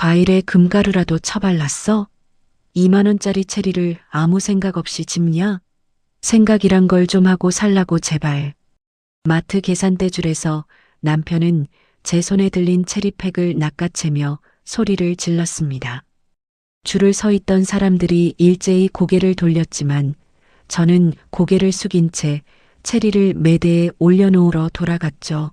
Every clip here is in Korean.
과일에 금가루라도 쳐발랐어? 2만 원짜리 체리를 아무 생각 없이 집냐? 생각이란 걸 좀 하고 살라고 제발. 마트 계산대줄에서 남편은 제 손에 들린 체리팩을 낚아채며 소리를 질렀습니다. 줄을 서 있던 사람들이 일제히 고개를 돌렸지만 저는 고개를 숙인 채 체리를 매대에 올려놓으러 돌아갔죠.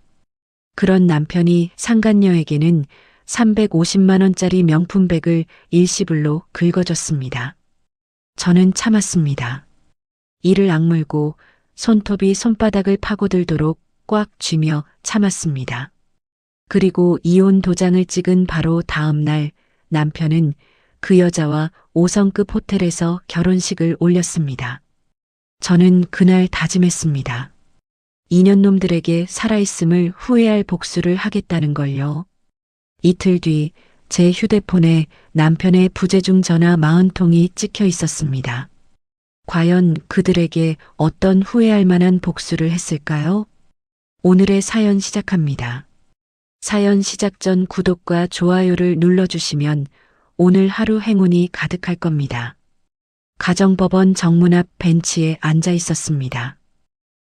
그런 남편이 상간녀에게는 350만 원짜리 명품백을 일시불로 긁어줬습니다. 저는 참았습니다. 이를 악물고 손톱이 손바닥을 파고들도록 꽉 쥐며 참았습니다. 그리고 이혼 도장을 찍은 바로 다음 날 남편은 그 여자와 5성급 호텔에서 결혼식을 올렸습니다. 저는 그날 다짐했습니다. 2년놈들에게 살아있음을 후회할 복수를 하겠다는 걸요. 이틀 뒤 제 휴대폰에 남편의 부재중 전화 40통이 찍혀 있었습니다. 과연 그들에게 어떤 후회할 만한 복수를 했을까요? 오늘의 사연 시작합니다. 사연 시작 전 구독과 좋아요를 눌러주시면 오늘 하루 행운이 가득할 겁니다. 가정법원 정문 앞 벤치에 앉아 있었습니다.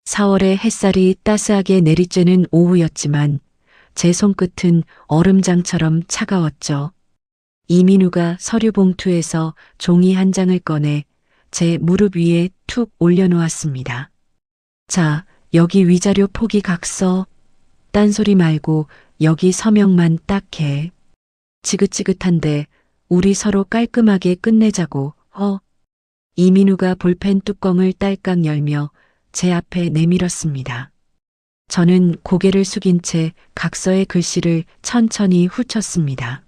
4월의 햇살이 따스하게 내리쬐는 오후였지만 제 손끝은 얼음장처럼 차가웠죠. 이민우가 서류 봉투에서 종이 한 장을 꺼내 제 무릎 위에 툭 올려놓았습니다. 자, 여기 위자료 포기 각서. 딴소리 말고 여기 서명만 딱 해. 지긋지긋한데 우리 서로 깔끔하게 끝내자고. 이민우가 볼펜 뚜껑을 딸깍 열며 제 앞에 내밀었습니다. 저는 고개를 숙인 채 각서의 글씨를 천천히 훑었습니다.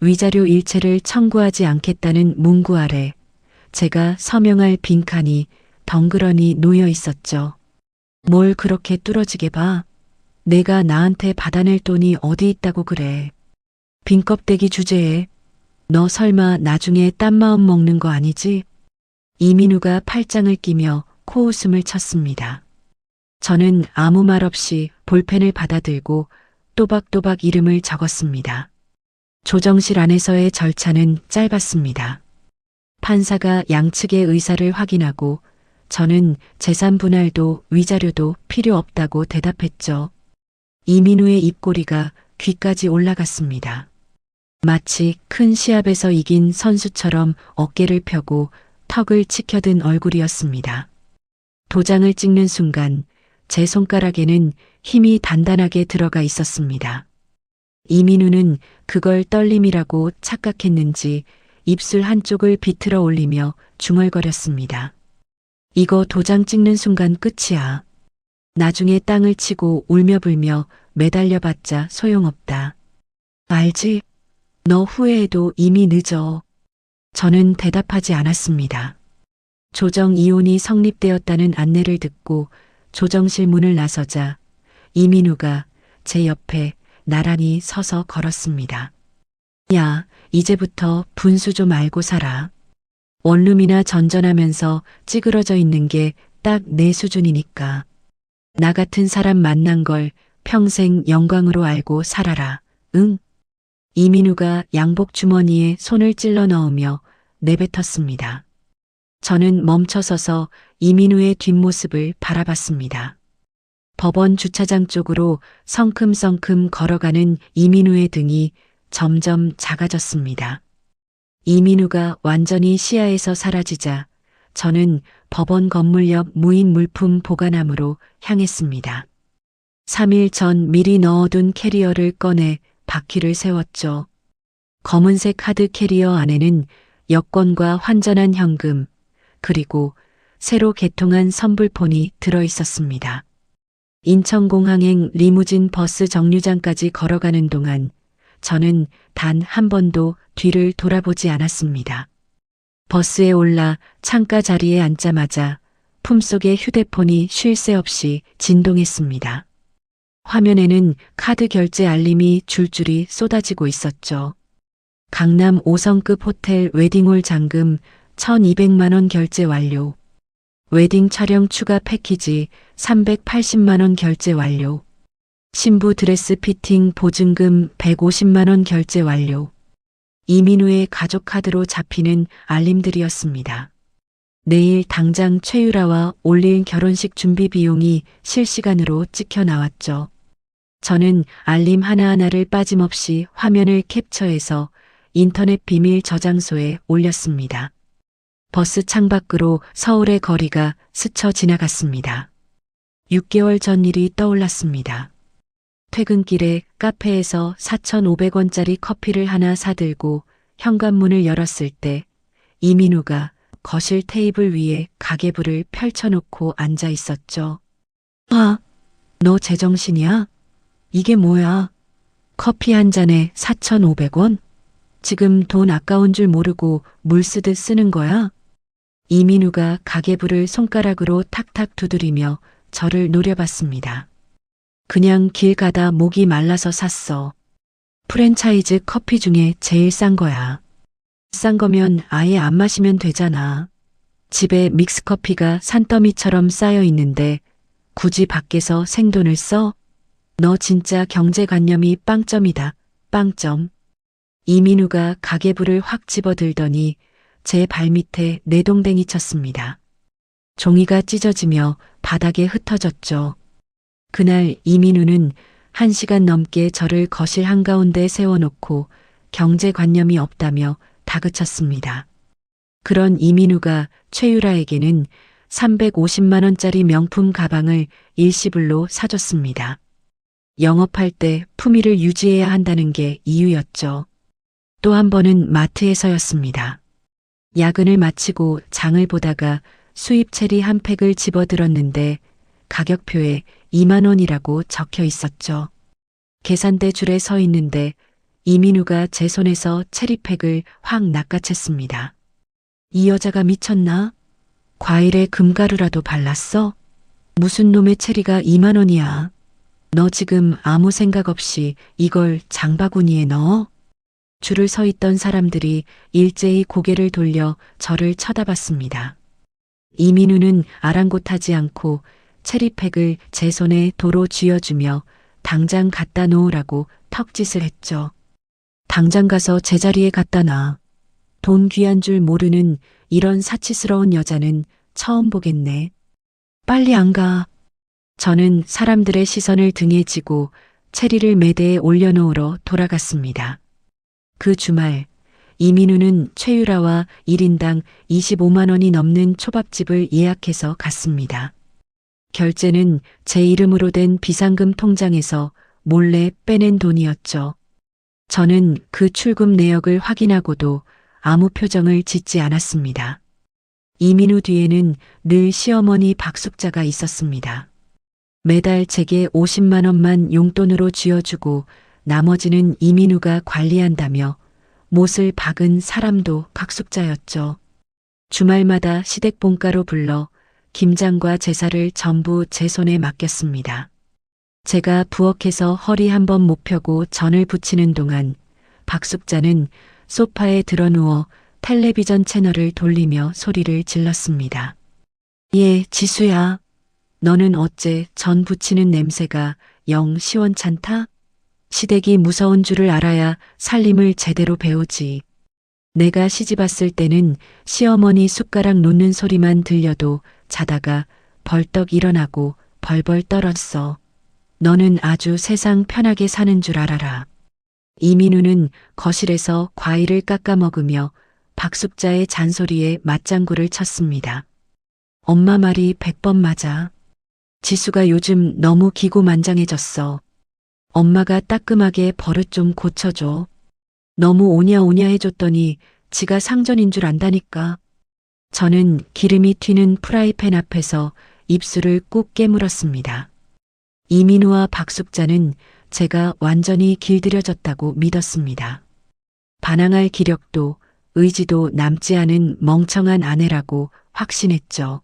위자료 일체를 청구하지 않겠다는 문구 아래 제가 서명할 빈칸이 덩그러니 놓여 있었죠. 뭘 그렇게 뚫어지게 봐? 내가 나한테 받아낼 돈이 어디 있다고 그래. 빈 껍데기 주제에 너 설마 나중에 딴 마음 먹는 거 아니지? 이민우가 팔짱을 끼며 코웃음을 쳤습니다. 저는 아무 말 없이 볼펜을 받아들고 또박또박 이름을 적었습니다. 조정실 안에서의 절차는 짧았습니다. 판사가 양측의 의사를 확인하고 저는 재산 분할도 위자료도 필요 없다고 대답했죠. 이민우의 입꼬리가 귀까지 올라갔습니다. 마치 큰 시합에서 이긴 선수처럼 어깨를 펴고 턱을 치켜든 얼굴이었습니다. 도장을 찍는 순간 제 손가락에는 힘이 단단하게 들어가 있었습니다. 이민우는 그걸 떨림이라고 착각했는지 입술 한쪽을 비틀어 올리며 중얼거렸습니다. 이거 도장 찍는 순간 끝이야. 나중에 땅을 치고 울며 불며 매달려봤자 소용없다. 알지? 너 후회해도 이미 늦어. 저는 대답하지 않았습니다. 조정 이혼이 성립되었다는 안내를 듣고 조정실 문을 나서자 이민우가 제 옆에 나란히 서서 걸었습니다. 야, 이제부터 분수 좀 알고 살아. 원룸이나 전전하면서 찌그러져 있는 게 딱 내 수준이니까. 나 같은 사람 만난 걸 평생 영광으로 알고 살아라. 응? 이민우가 양복 주머니에 손을 찔러 넣으며 내뱉었습니다. 저는 멈춰서서 이민우의 뒷모습을 바라봤습니다. 법원 주차장 쪽으로 성큼성큼 걸어가는 이민우의 등이 점점 작아졌습니다. 이민우가 완전히 시야에서 사라지자 저는 법원 건물 옆 무인 물품 보관함으로 향했습니다. 3일 전 미리 넣어둔 캐리어를 꺼내 바퀴를 세웠죠. 검은색 카드 캐리어 안에는 여권과 환전한 현금, 그리고 새로 개통한 선불폰이 들어있었습니다. 인천공항행 리무진 버스 정류장까지 걸어가는 동안 저는 단 한 번도 뒤를 돌아보지 않았습니다. 버스에 올라 창가 자리에 앉자마자 품속의 휴대폰이 쉴 새 없이 진동했습니다. 화면에는 카드 결제 알림이 줄줄이 쏟아지고 있었죠. 강남 5성급 호텔 웨딩홀 잔금 1,200만 원 결제 완료. 웨딩 촬영 추가 패키지 380만 원 결제 완료. 신부 드레스 피팅 보증금 150만 원 결제 완료. 이민우의 가족 카드로 잡히는 알림들이었습니다. 내일 당장 최유라와 올릴 결혼식 준비 비용이 실시간으로 찍혀 나왔죠. 저는 알림 하나하나를 빠짐없이 화면을 캡처해서 인터넷 비밀 저장소에 올렸습니다. 버스 창밖으로 서울의 거리가 스쳐 지나갔습니다. 6개월 전 일이 떠올랐습니다. 퇴근길에 카페에서 4,500원짜리 커피를 하나 사들고 현관문을 열었을 때 이민우가 거실 테이블 위에 가계부를 펼쳐놓고 앉아 있었죠. 아, 너 제정신이야? 이게 뭐야? 커피 한 잔에 4,500원? 지금 돈 아까운 줄 모르고 물 쓰듯 쓰는 거야? 이민우가 가계부를 손가락으로 탁탁 두드리며 저를 노려봤습니다. 그냥 길 가다 목이 말라서 샀어. 프랜차이즈 커피 중에 제일 싼 거야. 싼 거면 아예 안 마시면 되잖아. 집에 믹스커피가 산더미처럼 쌓여 있는데 굳이 밖에서 생돈을 써? 너 진짜 경제관념이 빵점이다. 빵점. 이민우가 가계부를 확 집어들더니 제 발밑에 내동댕이 쳤습니다. 종이가 찢어지며 바닥에 흩어졌죠. 그날 이민우는 1시간 넘게 저를 거실 한가운데 세워놓고 경제관념이 없다며 다그쳤습니다. 그런 이민우가 최유라에게는 350만 원짜리 명품 가방을 일시불로 사줬습니다. 영업할 때 품위를 유지해야 한다는 게 이유였죠. 또 한 번은 마트에서였습니다. 야근을 마치고 장을 보다가 수입 체리 한 팩을 집어들었는데 가격표에 2만 원이라고 적혀 있었죠. 계산대 줄에 서 있는데 이민우가 제 손에서 체리팩을 확 낚아챘습니다. 이 여자가 미쳤나? 과일에 금가루라도 발랐어? 무슨 놈의 체리가 2만 원이야? 너 지금 아무 생각 없이 이걸 장바구니에 넣어? 줄을 서 있던 사람들이 일제히 고개를 돌려 저를 쳐다봤습니다. 이민우는 아랑곳하지 않고 체리팩을 제 손에 도로 쥐어주며 당장 갖다 놓으라고 턱짓을 했죠. 당장 가서 제자리에 갖다 놔. 돈 귀한 줄 모르는 이런 사치스러운 여자는 처음 보겠네. 빨리 안 가. 저는 사람들의 시선을 등에 지고 체리를 매대에 올려놓으러 돌아갔습니다. 그 주말 이민우는 최유라와 1인당 25만 원이 넘는 초밥집을 예약해서 갔습니다. 결제는 제 이름으로 된 비상금 통장에서 몰래 빼낸 돈이었죠. 저는 그 출금 내역을 확인하고도 아무 표정을 짓지 않았습니다. 이민우 뒤에는 늘 시어머니 박숙자가 있었습니다. 매달 제게 50만 원만 용돈으로 쥐어주고 나머지는 이민우가 관리한다며 못을 박은 사람도 박숙자였죠. 주말마다 시댁본가로 불러 김장과 제사를 전부 제 손에 맡겼습니다. 제가 부엌에서 허리 한번 못 펴고 전을 부치는 동안 박숙자는 소파에 드러누워 텔레비전 채널을 돌리며 소리를 질렀습니다. 예, 지수야. 너는 어째 전 부치는 냄새가 영 시원찮다? 시댁이 무서운 줄을 알아야 살림을 제대로 배우지. 내가 시집 왔을 때는 시어머니 숟가락 놓는 소리만 들려도 자다가 벌떡 일어나고 벌벌 떨었어. 너는 아주 세상 편하게 사는 줄 알아라. 이민우는 거실에서 과일을 깎아 먹으며 박숙자의 잔소리에 맞장구를 쳤습니다. 엄마 말이 100번 맞아. 지수가 요즘 너무 기고만장해졌어. 엄마가 따끔하게 버릇 좀 고쳐줘. 너무 오냐오냐 해줬더니 지가 상전인 줄 안다니까. 저는 기름이 튀는 프라이팬 앞에서 입술을 꾹 깨물었습니다. 이민우와 박숙자는 제가 완전히 길들여졌다고 믿었습니다. 반항할 기력도 의지도 남지 않은 멍청한 아내라고 확신했죠.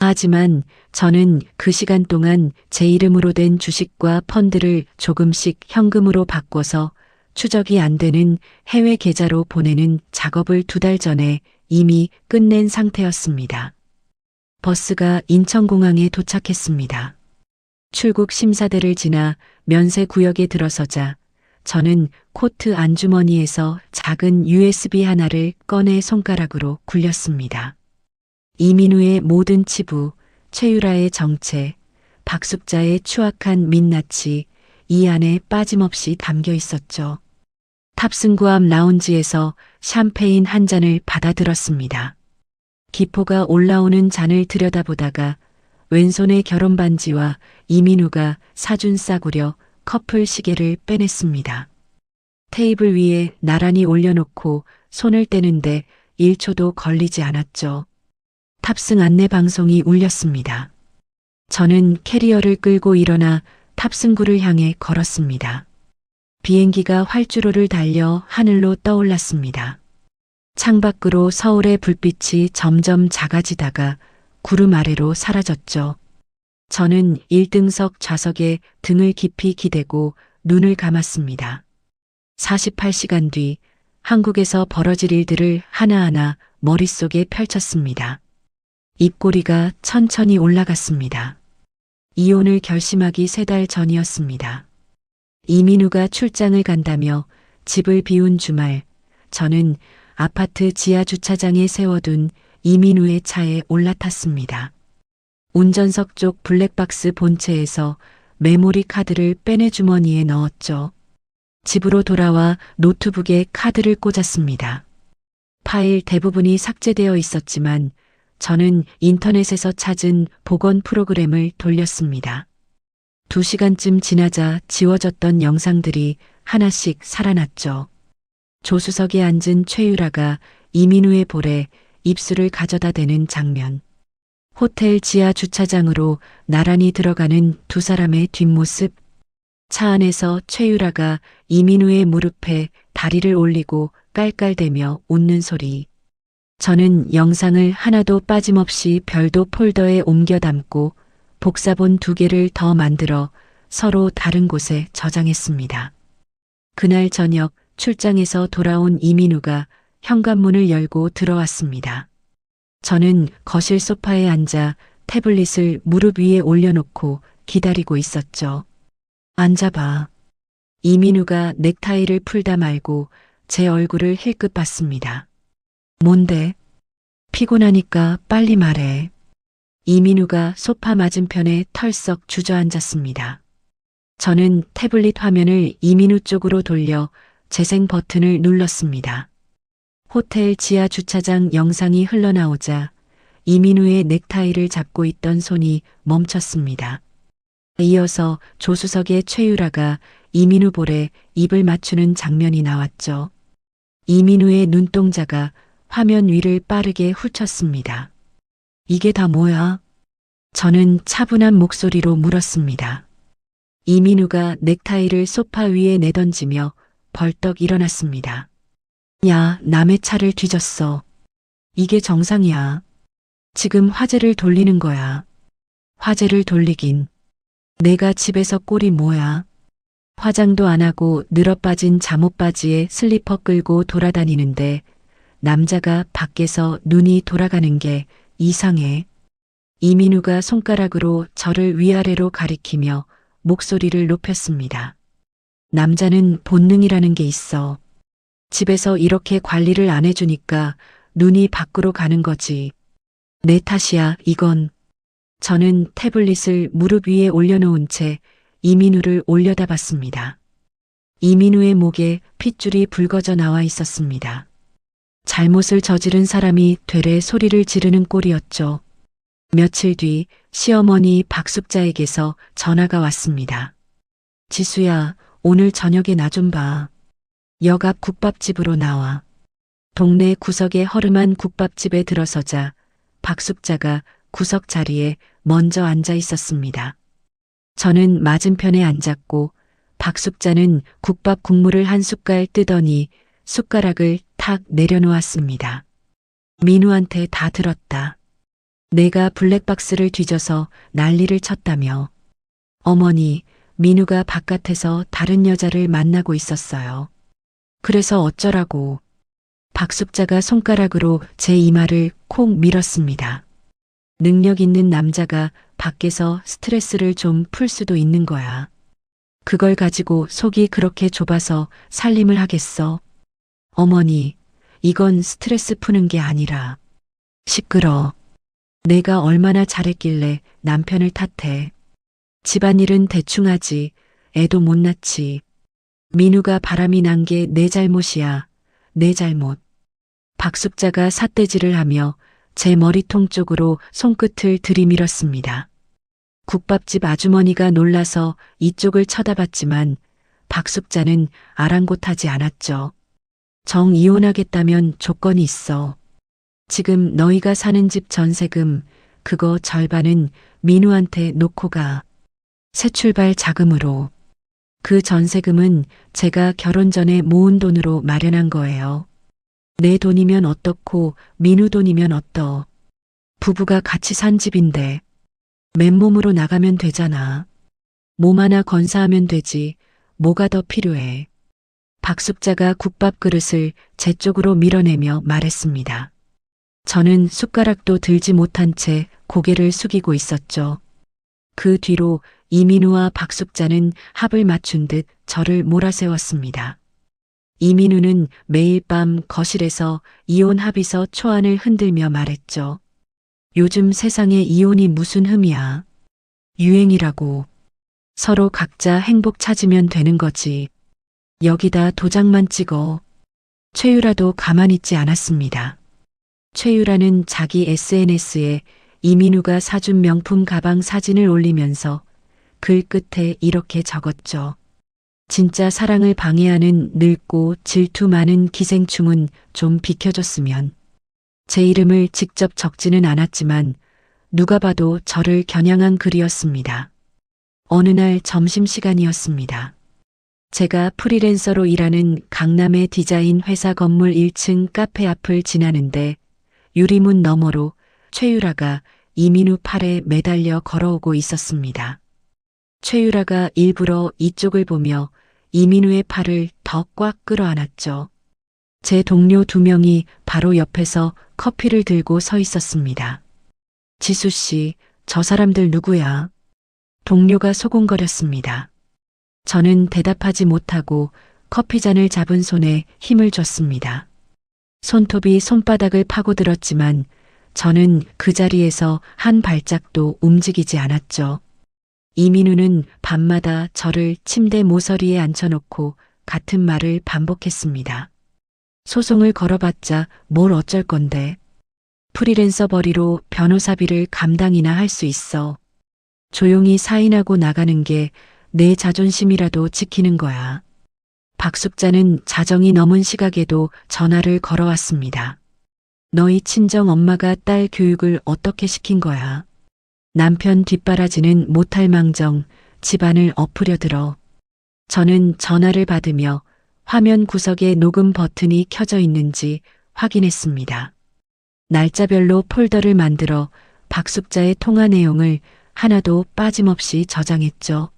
하지만 저는 그 시간 동안 제 이름으로 된 주식과 펀드를 조금씩 현금으로 바꿔서 추적이 안 되는 해외 계좌로 보내는 작업을 2달 전에 이미 끝낸 상태였습니다. 버스가 인천공항에 도착했습니다. 출국 심사대를 지나 면세구역에 들어서자 저는 코트 안주머니에서 작은 USB 하나를 꺼내 손가락으로 굴렸습니다. 이민우의 모든 치부, 최유라의 정체, 박숙자의 추악한 민낯이 이 안에 빠짐없이 담겨 있었죠. 탑승구 앞 라운지에서 샴페인 한 잔을 받아들었습니다. 기포가 올라오는 잔을 들여다보다가 왼손에 결혼 반지와 이민우가 사준 싸구려 커플 시계를 빼냈습니다. 테이블 위에 나란히 올려놓고 손을 떼는데 1초도 걸리지 않았죠. 탑승 안내 방송이 울렸습니다. 저는 캐리어를 끌고 일어나 탑승구를 향해 걸었습니다. 비행기가 활주로를 달려 하늘로 떠올랐습니다. 창밖으로 서울의 불빛이 점점 작아지다가 구름 아래로 사라졌죠. 저는 1등석 좌석에 등을 깊이 기대고 눈을 감았습니다. 48시간 뒤 한국에서 벌어질 일들을 하나하나 머릿속에 펼쳤습니다. 입꼬리가 천천히 올라갔습니다. 이혼을 결심하기 3달 전이었습니다. 이민우가 출장을 간다며 집을 비운 주말, 저는 아파트 지하 주차장에 세워둔 이민우의 차에 올라탔습니다. 운전석 쪽 블랙박스 본체에서 메모리 카드를 빼내 주머니에 넣었죠. 집으로 돌아와 노트북에 카드를 꽂았습니다. 파일 대부분이 삭제되어 있었지만 저는 인터넷에서 찾은 복원 프로그램을 돌렸습니다. 2시간쯤 지나자 지워졌던 영상들이 하나씩 살아났죠. 조수석에 앉은 최유라가 이민우의 볼에 입술을 가져다 대는 장면. 호텔 지하 주차장으로 나란히 들어가는 2사람의 뒷모습. 차 안에서 최유라가 이민우의 무릎에 다리를 올리고 깔깔대며 웃는 소리. 저는 영상을 하나도 빠짐없이 별도 폴더에 옮겨 담고 복사본 2개를 더 만들어 서로 다른 곳에 저장했습니다. 그날 저녁 출장에서 돌아온 이민우가 현관문을 열고 들어왔습니다. 저는 거실 소파에 앉아 태블릿을 무릎 위에 올려놓고 기다리고 있었죠. 앉아봐. 이민우가 넥타이를 풀다 말고 제 얼굴을 힐끗 봤습니다. 뭔데? 피곤하니까 빨리 말해. 이민우가 소파 맞은편에 털썩 주저앉았습니다. 저는 태블릿 화면을 이민우 쪽으로 돌려 재생 버튼을 눌렀습니다. 호텔 지하 주차장 영상이 흘러나오자 이민우의 넥타이를 잡고 있던 손이 멈췄습니다. 이어서 조수석의 최유라가 이민우 볼에 입을 맞추는 장면이 나왔죠. 이민우의 눈동자가 화면 위를 빠르게 훑쳤습니다. 이게 다 뭐야? 저는 차분한 목소리로 물었습니다. 이민우가 넥타이를 소파 위에 내던지며 벌떡 일어났습니다. 야, 남의 차를 뒤졌어. 이게 정상이야. 지금 화제를 돌리는 거야. 화제를 돌리긴. 내가 집에서 꼴이 뭐야? 화장도 안 하고 늘어빠진 잠옷바지에 슬리퍼 끌고 돌아다니는데 남자가 밖에서 눈이 돌아가는 게 이상해. 이민우가 손가락으로 저를 위아래로 가리키며 목소리를 높였습니다. 남자는 본능이라는 게 있어. 집에서 이렇게 관리를 안 해주니까 눈이 밖으로 가는 거지. 내 탓이야, 이건. 저는 태블릿을 무릎 위에 올려놓은 채 이민우를 올려다봤습니다. 이민우의 목에 핏줄이 붉어져 나와 있었습니다. 잘못을 저지른 사람이 되레 소리를 지르는 꼴이었죠. 며칠 뒤 시어머니 박숙자에게서 전화가 왔습니다. 지수야, 오늘 저녁에 나 좀 봐. 역 앞 국밥집으로 나와. 동네 구석의 허름한 국밥집에 들어서자 박숙자가 구석 자리에 먼저 앉아 있었습니다. 저는 맞은편에 앉았고 박숙자는 국밥 국물을 한 숟갈 뜨더니 숟가락을 탁 내려놓았습니다. 민우한테 다 들었다. 내가 블랙박스를 뒤져서 난리를 쳤다며. 어머니, 민우가 바깥에서 다른 여자를 만나고 있었어요. 그래서 어쩌라고. 박숙자가 손가락으로 제 이마를 콕 밀었습니다. 능력 있는 남자가 밖에서 스트레스를 좀 풀 수도 있는 거야. 그걸 가지고 속이 그렇게 좁아서 살림을 하겠어. 어머니, 이건 스트레스 푸는 게 아니라. 시끄러. 내가 얼마나 잘했길래 남편을 탓해. 집안일은 대충 하지. 애도 못 낳지. 민우가 바람이 난 게 내 잘못이야. 내 잘못. 박숙자가 삿대질을 하며 제 머리통 쪽으로 손끝을 들이밀었습니다. 국밥집 아주머니가 놀라서 이쪽을 쳐다봤지만 박숙자는 아랑곳하지 않았죠. 정 이혼하겠다면 조건이 있어. 지금 너희가 사는 집 전세금 그거 절반은 민우한테 놓고 가. 새 출발 자금으로. 그 전세금은 제가 결혼 전에 모은 돈으로 마련한 거예요. 내 돈이면 어떻고 민우 돈이면 어떠. 부부가 같이 산 집인데 맨몸으로 나가면 되잖아. 몸 하나 건사하면 되지. 뭐가 더 필요해. 박숙자가 국밥 그릇을 제 쪽으로 밀어내며 말했습니다. 저는 숟가락도 들지 못한 채 고개를 숙이고 있었죠. 그 뒤로 이민우와 박숙자는 합을 맞춘 듯 저를 몰아세웠습니다. 이민우는 매일 밤 거실에서 이혼 합의서 초안을 흔들며 말했죠. 요즘 세상에 이혼이 무슨 흠이야. 유행이라고. 서로 각자 행복 찾으면 되는 거지. 여기다 도장만 찍어. 최유라도 가만히 있지 않았습니다. 최유라는 자기 SNS에 이민우가 사준 명품 가방 사진을 올리면서 글 끝에 이렇게 적었죠. 진짜 사랑을 방해하는 늙고 질투 많은 기생충은 좀 비켜줬으면. 제 이름을 직접 적지는 않았지만 누가 봐도 저를 겨냥한 글이었습니다. 어느 날 점심시간이었습니다. 제가 프리랜서로 일하는 강남의 디자인 회사 건물 1층 카페 앞을 지나는데 유리문 너머로 최유라가 이민우 팔에 매달려 걸어오고 있었습니다. 최유라가 일부러 이쪽을 보며 이민우의 팔을 더 꽉 끌어안았죠. 제 동료 2명이 바로 옆에서 커피를 들고 서 있었습니다. 지수 씨, 저 사람들 누구야? 동료가 소곤거렸습니다. 저는 대답하지 못하고 커피잔을 잡은 손에 힘을 줬습니다. 손톱이 손바닥을 파고들었지만 저는 그 자리에서 한 발짝도 움직이지 않았죠. 이민우는 밤마다 저를 침대 모서리에 앉혀놓고 같은 말을 반복했습니다. 소송을 걸어봤자 뭘 어쩔 건데. 프리랜서 벌이로 변호사비를 감당이나 할 수 있어. 조용히 사인하고 나가는 게 내 자존심이라도 지키는 거야. 박숙자는 자정이 넘은 시각에도 전화를 걸어왔습니다. 너희 친정 엄마가 딸 교육을 어떻게 시킨 거야? 남편 뒷바라지는 못할 망정 집안을 엎으려 들어. 저는 전화를 받으며 화면 구석에 녹음 버튼이 켜져 있는지 확인했습니다. 날짜별로 폴더를 만들어 박숙자의 통화 내용을 하나도 빠짐없이 저장했죠.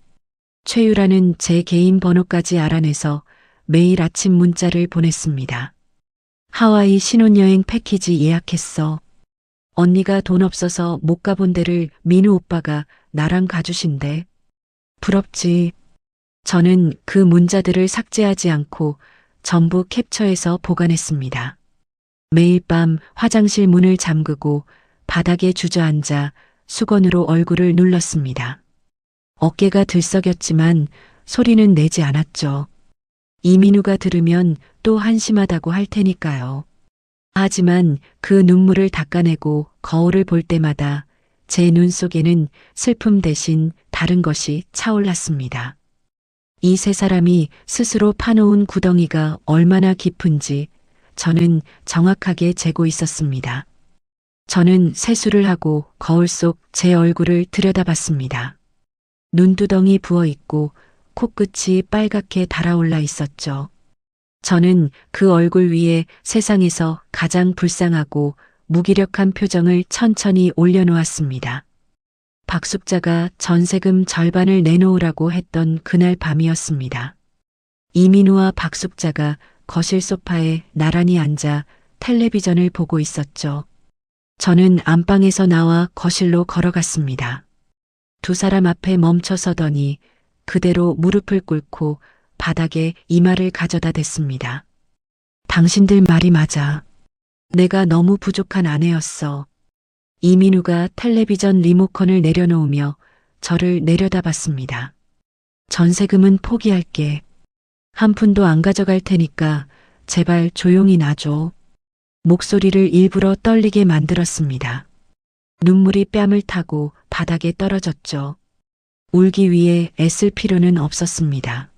최유라는 제 개인 번호까지 알아내서 매일 아침 문자를 보냈습니다. 하와이 신혼여행 패키지 예약했어. 언니가 돈 없어서 못 가본 데를 민우 오빠가 나랑 가주신대. 부럽지. 저는 그 문자들을 삭제하지 않고 전부 캡처해서 보관했습니다. 매일 밤 화장실 문을 잠그고 바닥에 주저앉아 수건으로 얼굴을 눌렀습니다. 어깨가 들썩였지만 소리는 내지 않았죠. 이민우가 들으면 또 한심하다고 할 테니까요. 하지만 그 눈물을 닦아내고 거울을 볼 때마다 제 눈 속에는 슬픔 대신 다른 것이 차올랐습니다. 이 세 사람이 스스로 파놓은 구덩이가 얼마나 깊은지 저는 정확하게 재고 있었습니다. 저는 세수를 하고 거울 속 제 얼굴을 들여다봤습니다. 눈두덩이 부어있고 코끝이 빨갛게 달아올라 있었죠. 저는 그 얼굴 위에 세상에서 가장 불쌍하고 무기력한 표정을 천천히 올려놓았습니다. 박숙자가 전세금 절반을 내놓으라고 했던 그날 밤이었습니다. 이민우와 박숙자가 거실 소파에 나란히 앉아 텔레비전을 보고 있었죠. 저는 안방에서 나와 거실로 걸어갔습니다. 두 사람 앞에 멈춰서더니 그대로 무릎을 꿇고 바닥에 이마를 가져다 댔습니다. 당신들 말이 맞아. 내가 너무 부족한 아내였어. 이민우가 텔레비전 리모컨을 내려놓으며 저를 내려다봤습니다. 전세금은 포기할게. 한 푼도 안 가져갈 테니까 제발 조용히 놔줘. 목소리를 일부러 떨리게 만들었습니다. 눈물이 뺨을 타고 바닥에 떨어졌죠. 울기 위해 애쓸 필요는 없었습니다.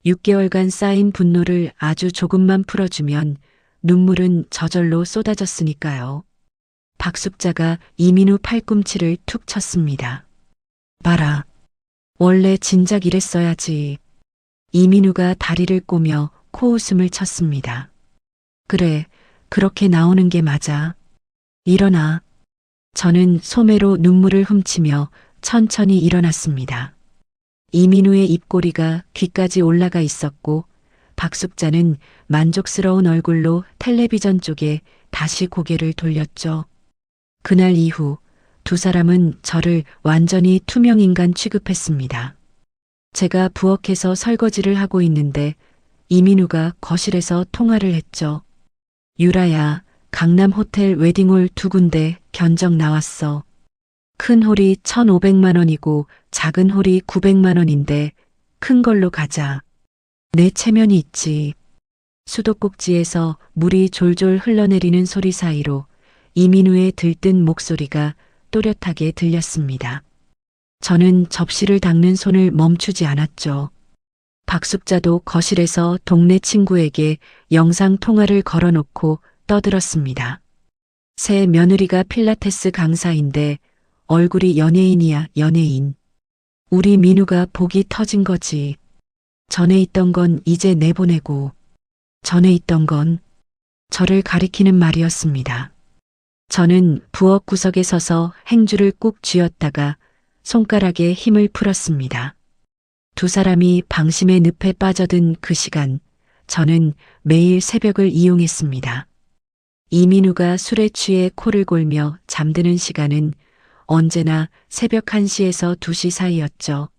6개월간 쌓인 분노를 아주 조금만 풀어주면 눈물은 저절로 쏟아졌으니까요. 박숙자가 이민우 팔꿈치를 툭 쳤습니다. 봐라. 원래 진작 이랬어야지. 이민우가 다리를 꼬며 코웃음을 쳤습니다. 그래, 그렇게 나오는 게 맞아. 일어나. 저는 소매로 눈물을 훔치며 천천히 일어났습니다. 이민우의 입꼬리가 귀까지 올라가 있었고 박숙자는 만족스러운 얼굴로 텔레비전 쪽에 다시 고개를 돌렸죠. 그날 이후 두 사람은 저를 완전히 투명인간 취급했습니다. 제가 부엌에서 설거지를 하고 있는데 이민우가 거실에서 통화를 했죠. 유라야, 강남 호텔 웨딩홀 2군데 견적 나왔어. 큰 홀이 1,500만 원이고 작은 홀이 900만 원인데 큰 걸로 가자. 내 체면이 있지. 수도꼭지에서 물이 졸졸 흘러내리는 소리 사이로 이민우의 들뜬 목소리가 또렷하게 들렸습니다. 저는 접시를 닦는 손을 멈추지 않았죠. 박숙자도 거실에서 동네 친구에게 영상 통화를 걸어놓고 떠들었습니다. 새 며느리가 필라테스 강사인데 얼굴이 연예인이야, 연예인. 우리 민우가 복이 터진 거지. 전에 있던 건 이제 내보내고, 전에 있던 건 저를 가리키는 말이었습니다. 저는 부엌 구석에 서서 행주를 꾹 쥐었다가 손가락에 힘을 풀었습니다. 두 사람이 방심의 늪에 빠져든 그 시간, 저는 매일 새벽을 이용했습니다. 이민우가 술에 취해 코를 골며 잠드는 시간은 언제나 새벽 1시에서 2시 사이였죠.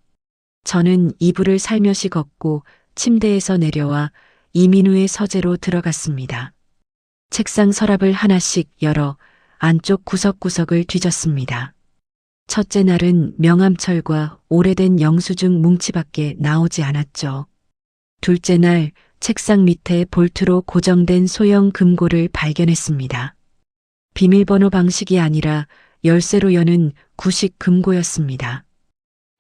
저는 이불을 살며시 걷고 침대에서 내려와 이민우의 서재로 들어갔습니다. 책상 서랍을 하나씩 열어 안쪽 구석구석을 뒤졌습니다. 첫째 날은 명함철과 오래된 영수증 뭉치밖에 나오지 않았죠. 둘째 날 책상 밑에 볼트로 고정된 소형 금고를 발견했습니다. 비밀번호 방식이 아니라 열쇠로 여는 구식 금고였습니다.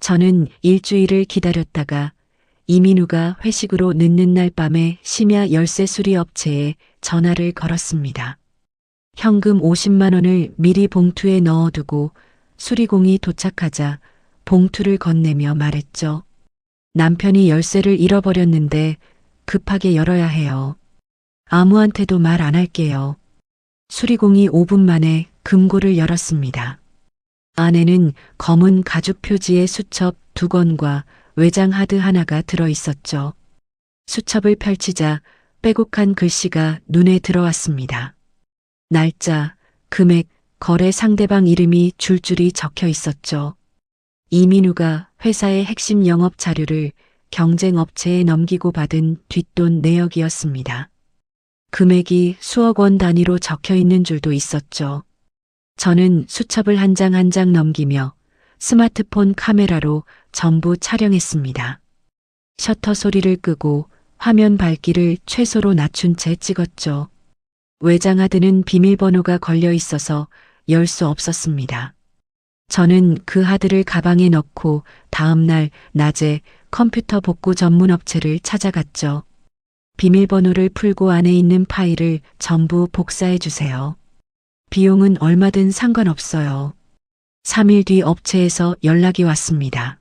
저는 일주일을 기다렸다가 이민우가 회식으로 늦는 날 밤에 심야 열쇠 수리 업체에 전화를 걸었습니다. 현금 50만 원을 미리 봉투에 넣어두고 수리공이 도착하자 봉투를 건네며 말했죠. 남편이 열쇠를 잃어버렸는데 급하게 열어야 해요. 아무한테도 말 안 할게요. 수리공이 5분 만에 금고를 열었습니다. 안에는 검은 가죽 표지의 수첩 2권과 외장 하드 하나가 들어 있었죠. 수첩을 펼치자 빼곡한 글씨가 눈에 들어왔습니다. 날짜, 금액, 거래 상대방 이름이 줄줄이 적혀 있었죠. 이민우가 회사의 핵심 영업 자료를 경쟁업체에 넘기고 받은 뒷돈 내역이었습니다. 금액이 수억 원 단위로 적혀 있는 줄도 있었죠. 저는 수첩을 한 장 한 장 넘기며 스마트폰 카메라로 전부 촬영했습니다. 셔터 소리를 끄고 화면 밝기를 최소로 낮춘 채 찍었죠. 외장 하드는 비밀번호가 걸려 있어서 열 수 없었습니다. 저는 그 하드를 가방에 넣고 다음 날 낮에 컴퓨터 복구 전문 업체를 찾아갔죠. 비밀번호를 풀고 안에 있는 파일을 전부 복사해 주세요. 비용은 얼마든 상관없어요. 3일 뒤 업체에서 연락이 왔습니다.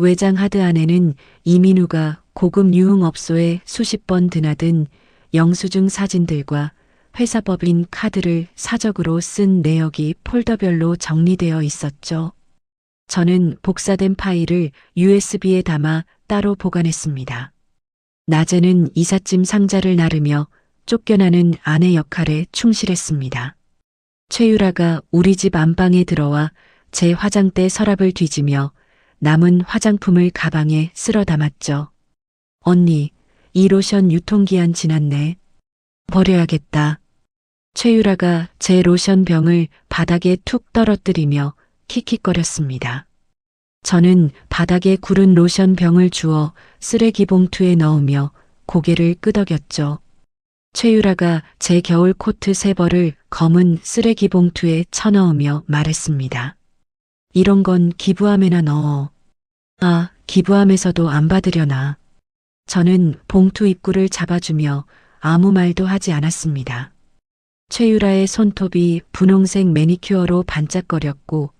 외장 하드 안에는 이민우가 고급 유흥업소에 수십 번 드나든 영수증 사진들과 회사법인 카드를 사적으로 쓴 내역이 폴더별로 정리되어 있었죠. 저는 복사된 파일을 USB에 담아 따로 보관했습니다. 낮에는 이삿짐 상자를 나르며 쫓겨나는 아내 역할에 충실했습니다. 최유라가 우리 집 안방에 들어와 제 화장대 서랍을 뒤지며 남은 화장품을 가방에 쓸어 담았죠. 언니, 이 로션 유통기한 지났네. 버려야겠다. 최유라가 제 로션 병을 바닥에 툭 떨어뜨리며 킥킥거렸습니다. 저는 바닥에 구른 로션 병을 주워 쓰레기 봉투에 넣으며 고개를 끄덕였죠. 최유라가 제 겨울 코트 3벌을 검은 쓰레기 봉투에 쳐넣으며 말했습니다. 이런 건 기부함에나 넣어. 아, 기부함에서도 안 받으려나. 저는 봉투 입구를 잡아주며 아무 말도 하지 않았습니다. 최유라의 손톱이 분홍색 매니큐어로 반짝거렸고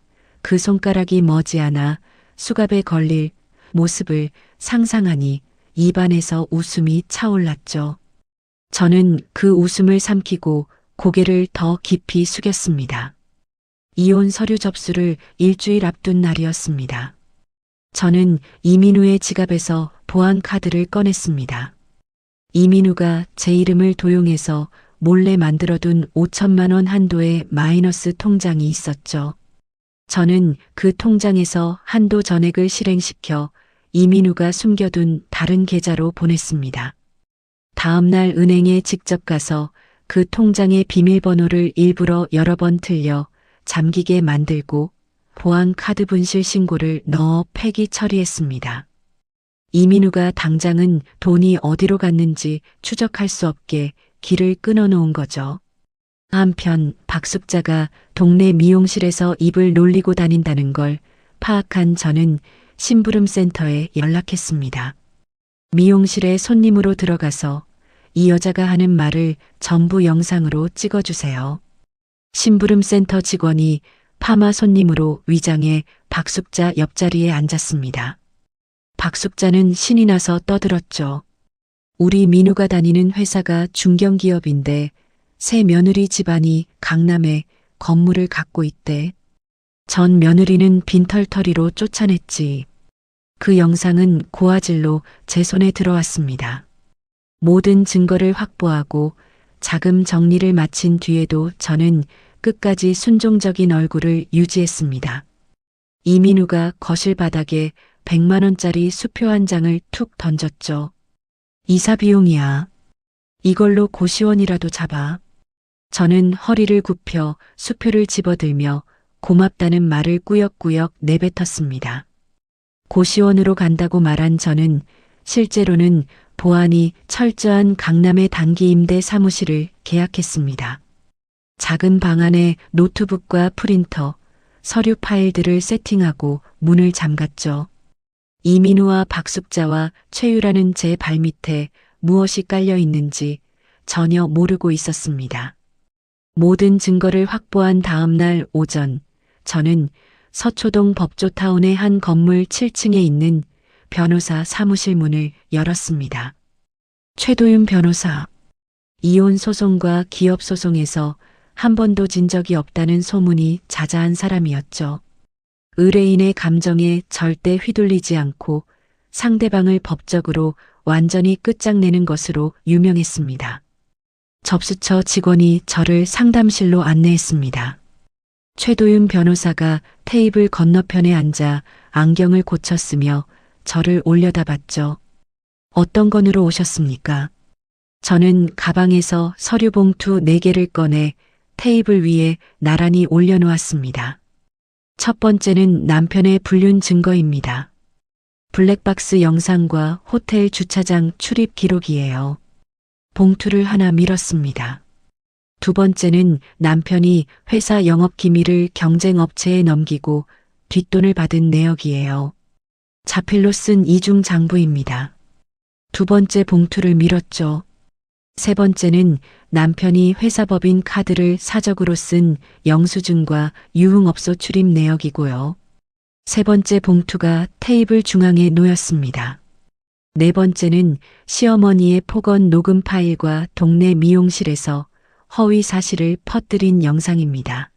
그 손가락이 머지않아 수갑에 걸릴 모습을 상상하니 입안에서 웃음이 차올랐죠. 저는 그 웃음을 삼키고 고개를 더 깊이 숙였습니다. 이혼 서류 접수를 일주일 앞둔 날이었습니다. 저는 이민우의 지갑에서 보안 카드를 꺼냈습니다. 이민우가 제 이름을 도용해서 몰래 만들어둔 5천만 원 한도의 마이너스 통장이 있었죠. 저는 그 통장에서 한도 전액을 실행시켜 이민우가 숨겨둔 다른 계좌로 보냈습니다. 다음 날 은행에 직접 가서 그 통장의 비밀번호를 일부러 여러 번 틀려 잠기게 만들고 보안 카드 분실 신고를 넣어 폐기 처리했습니다. 이민우가 당장은 돈이 어디로 갔는지 추적할 수 없게 길을 끊어놓은 거죠. 한편 박숙자가 동네 미용실에서 입을 놀리고 다닌다는 걸 파악한 저는 심부름센터에 연락했습니다. 미용실에 손님으로 들어가서 이 여자가 하는 말을 전부 영상으로 찍어주세요. 심부름센터 직원이 파마 손님으로 위장해 박숙자 옆자리에 앉았습니다. 박숙자는 신이 나서 떠들었죠. 우리 민우가 다니는 회사가 중견기업인데 새 며느리 집안이 강남에 건물을 갖고 있대. 전 며느리는 빈털터리로 쫓아냈지. 그 영상은 고화질로 제 손에 들어왔습니다. 모든 증거를 확보하고 자금 정리를 마친 뒤에도 저는 끝까지 순종적인 얼굴을 유지했습니다. 이민우가 거실 바닥에 100만 원짜리 수표 한 장을 툭 던졌죠. 이사 비용이야. 이걸로 고시원이라도 잡아. 저는 허리를 굽혀 수표를 집어들며 고맙다는 말을 꾸역꾸역 내뱉었습니다. 고시원으로 간다고 말한 저는 실제로는 보안이 철저한 강남의 단기 임대 사무실을 계약했습니다. 작은 방 안에 노트북과 프린터, 서류 파일들을 세팅하고 문을 잠갔죠. 이민우와 박숙자와 최유라는 제 발밑에 무엇이 깔려 있는지 전혀 모르고 있었습니다. 모든 증거를 확보한 다음 날 오전, 저는 서초동 법조타운의 한 건물 7층에 있는 변호사 사무실 문을 열었습니다. 최도윤 변호사, 이혼 소송과 기업 소송에서 한 번도 진 적이 없다는 소문이 자자한 사람이었죠. 의뢰인의 감정에 절대 휘둘리지 않고 상대방을 법적으로 완전히 끝장내는 것으로 유명했습니다. 접수처 직원이 저를 상담실로 안내했습니다. 최도윤 변호사가 테이블 건너편에 앉아 안경을 고쳤으며 저를 올려다봤죠. 어떤 건으로 오셨습니까? 저는 가방에서 서류 봉투 4개를 꺼내 테이블 위에 나란히 올려놓았습니다. 첫 번째는 남편의 불륜 증거입니다. 블랙박스 영상과 호텔 주차장 출입 기록이에요. 봉투를 하나 밀었습니다. 두 번째는 남편이 회사 영업 기밀을 경쟁업체에 넘기고 뒷돈을 받은 내역이에요. 자필로 쓴 이중 장부입니다. 두 번째 봉투를 밀었죠. 세 번째는 남편이 회사 법인 카드를 사적으로 쓴 영수증과 유흥업소 출입 내역이고요. 세 번째 봉투가 테이블 중앙에 놓였습니다. 네 번째는 시어머니의 폭언 녹음 파일과 동네 미용실에서 허위 사실을 퍼뜨린 영상입니다.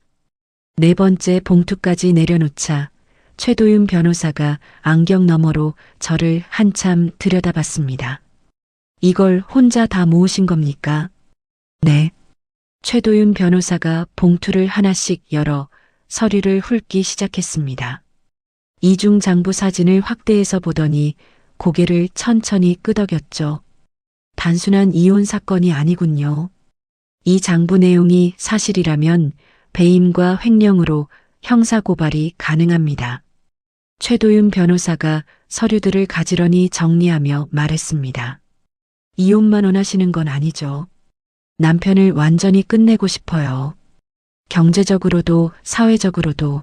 네 번째 봉투까지 내려놓자 최도윤 변호사가 안경 너머로 저를 한참 들여다봤습니다. 이걸 혼자 다 모으신 겁니까? 네. 최도윤 변호사가 봉투를 하나씩 열어 서류를 훑기 시작했습니다. 이중 장부 사진을 확대해서 보더니 고개를 천천히 끄덕였죠. 단순한 이혼 사건이 아니군요. 이 장부 내용이 사실이라면 배임과 횡령으로 형사고발이 가능합니다. 최도윤 변호사가 서류들을 가지런히 정리하며 말했습니다. 이혼만 원하시는 건 아니죠. 남편을 완전히 끝내고 싶어요. 경제적으로도 사회적으로도.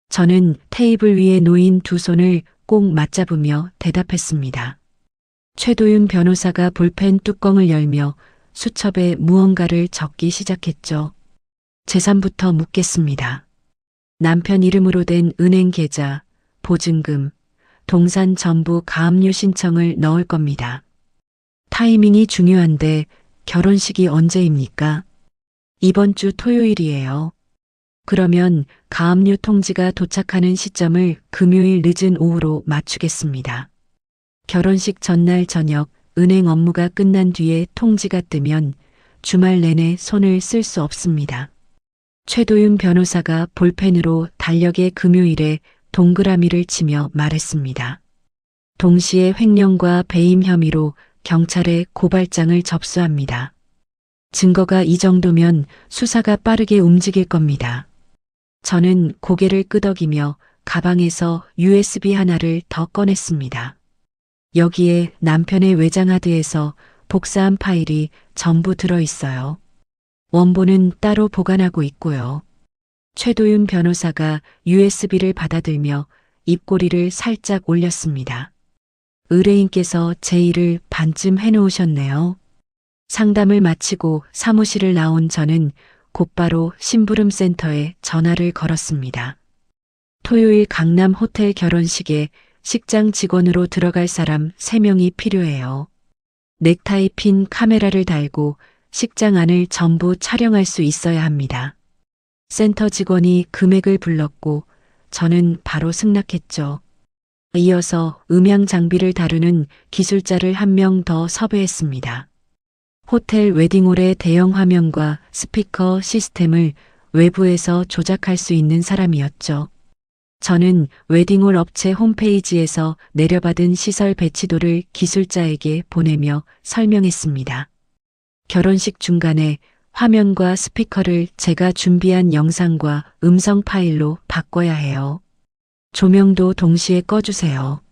저는 테이블 위에 놓인 두 손을 꼭 맞잡으며 대답했습니다. 최도윤 변호사가 볼펜 뚜껑을 열며 수첩에 무언가를 적기 시작했죠. 재산부터 묻겠습니다. 남편 이름으로 된 은행 계좌, 보증금, 동산 전부 가압류 신청을 넣을 겁니다. 타이밍이 중요한데 결혼식이 언제입니까? 이번 주 토요일이에요. 그러면 가압류 통지가 도착하는 시점을 금요일 늦은 오후로 맞추겠습니다. 결혼식 전날 저녁 은행 업무가 끝난 뒤에 통지가 뜨면 주말 내내 손을 쓸 수 없습니다. 최도윤 변호사가 볼펜으로 달력의 금요일에 동그라미를 치며 말했습니다. 동시에 횡령과 배임 혐의로 경찰에 고발장을 접수합니다. 증거가 이 정도면 수사가 빠르게 움직일 겁니다. 저는 고개를 끄덕이며 가방에서 USB 하나를 더 꺼냈습니다. 여기에 남편의 외장하드에서 복사한 파일이 전부 들어있어요. 원본은 따로 보관하고 있고요. 최도윤 변호사가 USB를 받아들며 입꼬리를 살짝 올렸습니다. 의뢰인께서 제 일을 반쯤 해놓으셨네요. 상담을 마치고 사무실을 나온 저는 곧바로 심부름센터에 전화를 걸었습니다. 토요일 강남 호텔 결혼식에 식장 직원으로 들어갈 사람 3명이 필요해요. 넥타이 핀 카메라를 달고 식장 안을 전부 촬영할 수 있어야 합니다. 센터 직원이 금액을 불렀고 저는 바로 승낙했죠. 이어서 음향 장비를 다루는 기술자를 1명 더 섭외했습니다. 호텔 웨딩홀의 대형 화면과 스피커 시스템을 외부에서 조작할 수 있는 사람이었죠. 저는 웨딩홀 업체 홈페이지에서 내려받은 시설 배치도를 기술자에게 보내며 설명했습니다. 결혼식 중간에 화면과 스피커를 제가 준비한 영상과 음성 파일로 바꿔야 해요. 조명도 동시에 꺼주세요.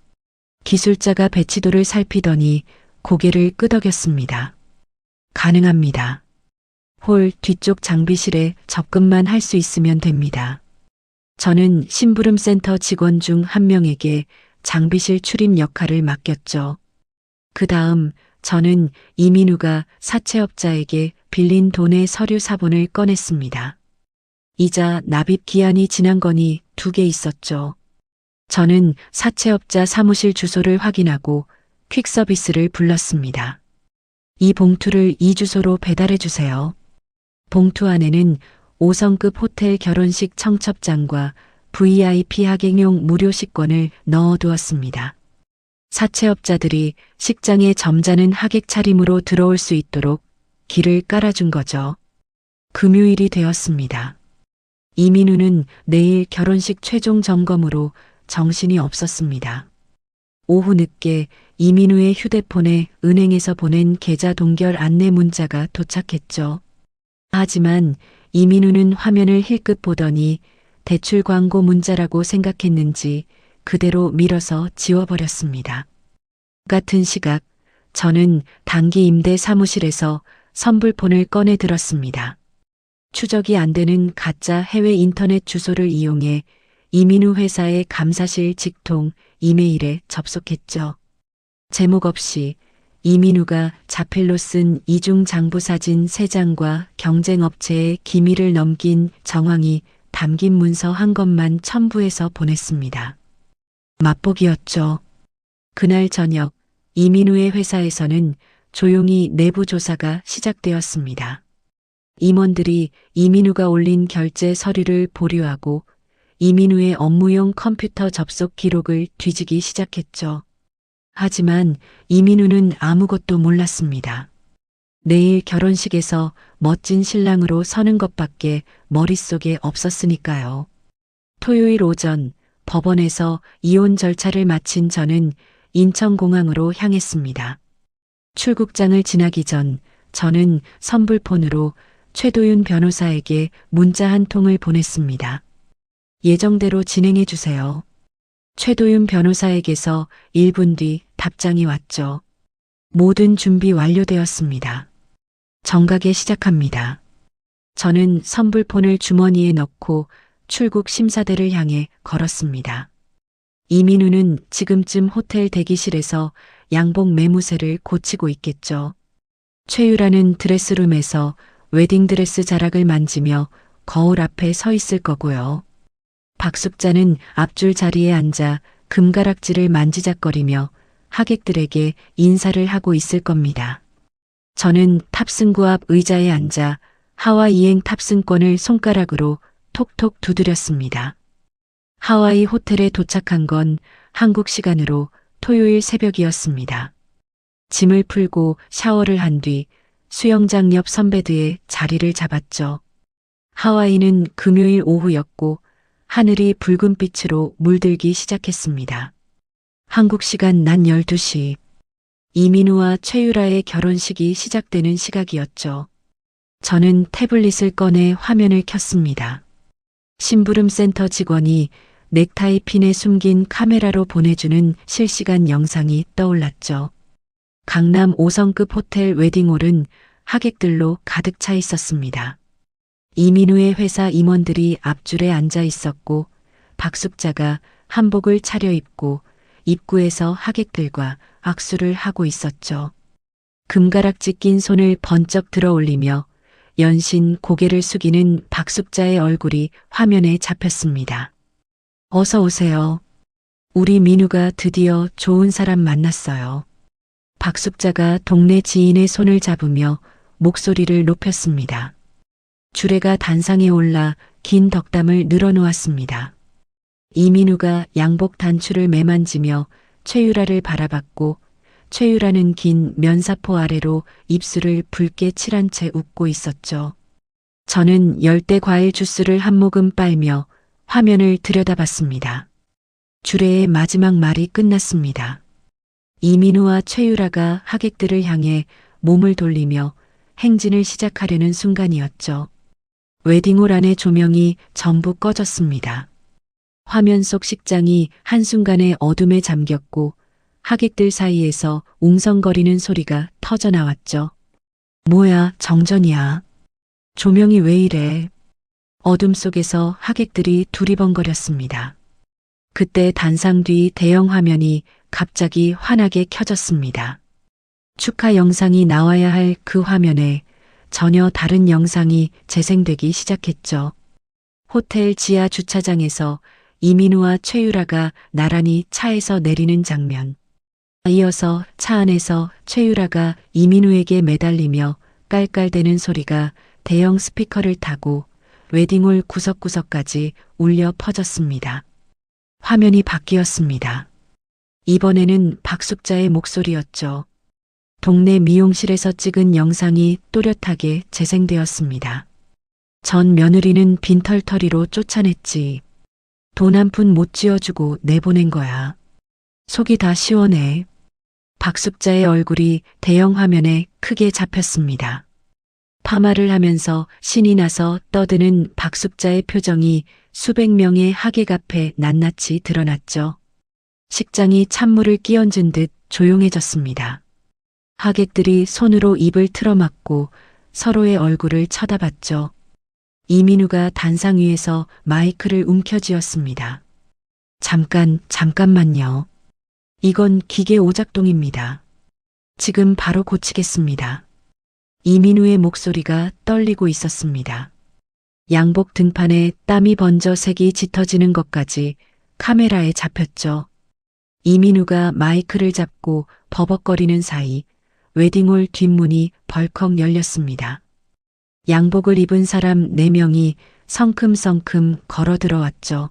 기술자가 배치도를 살피더니 고개를 끄덕였습니다. 가능합니다. 홀 뒤쪽 장비실에 접근만 할 수 있으면 됩니다. 저는 심부름센터 직원 중 1명에게 장비실 출입 역할을 맡겼죠. 그 다음 저는 이민우가 사채업자에게 빌린 돈의 서류 사본을 꺼냈습니다. 이자 납입 기한이 지난 건이 2개 있었죠. 저는 사채업자 사무실 주소를 확인하고 퀵서비스를 불렀습니다. 이 봉투를 이 주소로 배달해 주세요. 봉투 안에는 5성급 호텔 결혼식 청첩장과 VIP 하객용 무료 식권을 넣어두었습니다. 사채업자들이 식장에 점잖은 하객 차림으로 들어올 수 있도록 길을 깔아준 거죠. 금요일이 되었습니다. 이민우는 내일 결혼식 최종 점검으로 정신이 없었습니다. 오후 늦게 이민우의 휴대폰에 은행에서 보낸 계좌 동결 안내 문자가 도착했죠. 하지만 이민우는 화면을 힐끗 보더니 대출 광고 문자라고 생각했는지 그대로 밀어서 지워버렸습니다. 같은 시각 저는 단기 임대 사무실에서 선불폰을 꺼내 들었습니다. 추적이 안 되는 가짜 해외 인터넷 주소를 이용해 이민우 회사의 감사실 직통 이메일에 접속했죠. 제목 없이 이민우가 자필로 쓴 이중 장부 사진 3장과 경쟁업체에 기밀을 넘긴 정황이 담긴 문서 한 것만 첨부해서 보냈습니다. 맛보기였죠. 그날 저녁 이민우의 회사에서는 조용히 내부 조사가 시작되었습니다. 임원들이 이민우가 올린 결제 서류를 보류하고 이민우의 업무용 컴퓨터 접속 기록을 뒤지기 시작했죠. 하지만 이민우는 아무것도 몰랐습니다. 내일 결혼식에서 멋진 신랑으로 서는 것밖에 머릿속에 없었으니까요. 토요일 오전 법원에서 이혼 절차를 마친 저는 인천공항으로 향했습니다. 출국장을 지나기 전 저는 선불폰으로 최도윤 변호사에게 문자 한 통을 보냈습니다. 예정대로 진행해 주세요. 최도윤 변호사에게서 1분 뒤 답장이 왔죠. 모든 준비 완료되었습니다. 정각에 시작합니다. 저는 선불폰을 주머니에 넣고 출국 심사대를 향해 걸었습니다. 이민우는 지금쯤 호텔 대기실에서 양복 매무새를 고치고 있겠죠. 최유라는 드레스룸에서 웨딩드레스 자락을 만지며 거울 앞에 서 있을 거고요. 박숙자는 앞줄 자리에 앉아 금가락지를 만지작거리며 하객들에게 인사를 하고 있을 겁니다. 저는 탑승구 앞 의자에 앉아 하와이행 탑승권을 손가락으로 톡톡 두드렸습니다. 하와이 호텔에 도착한 건 한국 시간으로 토요일 새벽이었습니다. 짐을 풀고 샤워를 한 뒤 수영장 옆 선베드에 자리를 잡았죠. 하와이는 금요일 오후였고 하늘이 붉은 빛으로 물들기 시작했습니다. 한국 시간 낮 12시, 이민우와 최유라의 결혼식이 시작되는 시각이었죠. 저는 태블릿을 꺼내 화면을 켰습니다. 심부름센터 직원이 넥타이 핀에 숨긴 카메라로 보내주는 실시간 영상이 떠올랐죠. 강남 5성급 호텔 웨딩홀은 하객들로 가득 차 있었습니다. 이민우의 회사 임원들이 앞줄에 앉아 있었고 박숙자가 한복을 차려입고 입구에서 하객들과 악수를 하고 있었죠. 금가락지 낀 손을 번쩍 들어 올리며 연신 고개를 숙이는 박숙자의 얼굴이 화면에 잡혔습니다. 어서 오세요. 우리 민우가 드디어 좋은 사람 만났어요. 박숙자가 동네 지인의 손을 잡으며 목소리를 높였습니다. 주례가 단상에 올라 긴 덕담을 늘어놓았습니다. 이민우가 양복 단추를 매만지며 최유라를 바라봤고 최유라는 긴 면사포 아래로 입술을 붉게 칠한 채 웃고 있었죠. 저는 열대 과일 주스를 한 모금 빨며 화면을 들여다봤습니다. 주례의 마지막 말이 끝났습니다. 이민우와 최유라가 하객들을 향해 몸을 돌리며 행진을 시작하려는 순간이었죠. 웨딩홀 안의 조명이 전부 꺼졌습니다. 화면 속 식장이 한순간에 어둠에 잠겼고 하객들 사이에서 웅성거리는 소리가 터져나왔죠. 뭐야, 정전이야. 조명이 왜 이래? 어둠 속에서 하객들이 두리번거렸습니다. 그때 단상 뒤 대형 화면이 갑자기 환하게 켜졌습니다. 축하 영상이 나와야 할 그 화면에 전혀 다른 영상이 재생되기 시작했죠. 호텔 지하 주차장에서 이민우와 최유라가 나란히 차에서 내리는 장면. 이어서 차 안에서 최유라가 이민우에게 매달리며 깔깔대는 소리가 대형 스피커를 타고 웨딩홀 구석구석까지 울려 퍼졌습니다. 화면이 바뀌었습니다. 이번에는 박숙자의 목소리였죠. 동네 미용실에서 찍은 영상이 또렷하게 재생되었습니다. 전 며느리는 빈털터리로 쫓아냈지. 돈 한 푼 못 쥐어주고 내보낸 거야. 속이 다 시원해. 박숙자의 얼굴이 대형 화면에 크게 잡혔습니다. 파마를 하면서 신이 나서 떠드는 박숙자의 표정이 수백 명의 하객 앞에 낱낱이 드러났죠. 식장이 찬물을 끼얹은 듯 조용해졌습니다. 하객들이 손으로 입을 틀어막고 서로의 얼굴을 쳐다봤죠. 이민우가 단상 위에서 마이크를 움켜쥐었습니다. 잠깐만요. 이건 기계 오작동입니다. 지금 바로 고치겠습니다. 이민우의 목소리가 떨리고 있었습니다. 양복 등판에 땀이 번져 색이 짙어지는 것까지 카메라에 잡혔죠. 이민우가 마이크를 잡고 버벅거리는 사이 웨딩홀 뒷문이 벌컥 열렸습니다. 양복을 입은 사람 4명이 성큼성큼 걸어 들어왔죠.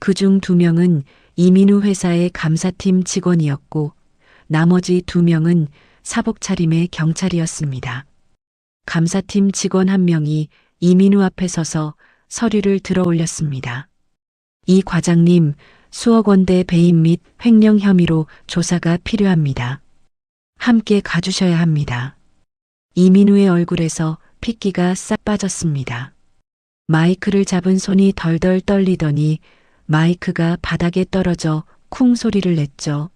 그중 2명은 이민우 회사의 감사팀 직원이었고 나머지 2명은 사복 차림의 경찰이었습니다. 감사팀 직원 1명이 이민우 앞에 서서 서류를 들어 올렸습니다. 이 과장님, 수억 원대 배임 및 횡령 혐의로 조사가 필요합니다. 함께 가주셔야 합니다. 이민우의 얼굴에서 핏기가 싹 빠졌습니다. 마이크를 잡은 손이 덜덜 떨리더니 마이크가 바닥에 떨어져 쿵 소리를 냈죠.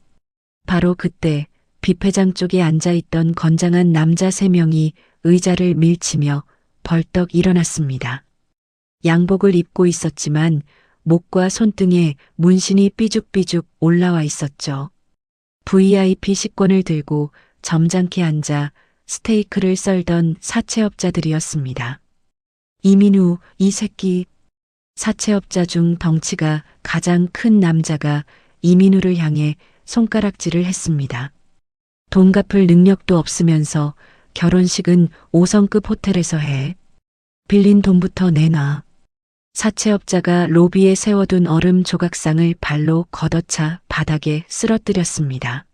바로 그때 뷔페장 쪽에 앉아있던 건장한 남자 3명이 의자를 밀치며 벌떡 일어났습니다. 양복을 입고 있었지만 목과 손등에 문신이 삐죽삐죽 올라와 있었죠. VIP 식권을 들고 점잖게 앉아 스테이크를 썰던 사채업자들이었습니다. 이민우, 이 새끼. 사채업자 중 덩치가 가장 큰 남자가 이민우를 향해 손가락질을 했습니다. 돈 갚을 능력도 없으면서 결혼식은 5성급 호텔에서 해. 빌린 돈부터 내놔. 사채업자가 로비에 세워둔 얼음 조각상을 발로 걷어차 바닥에 쓰러뜨렸습니다.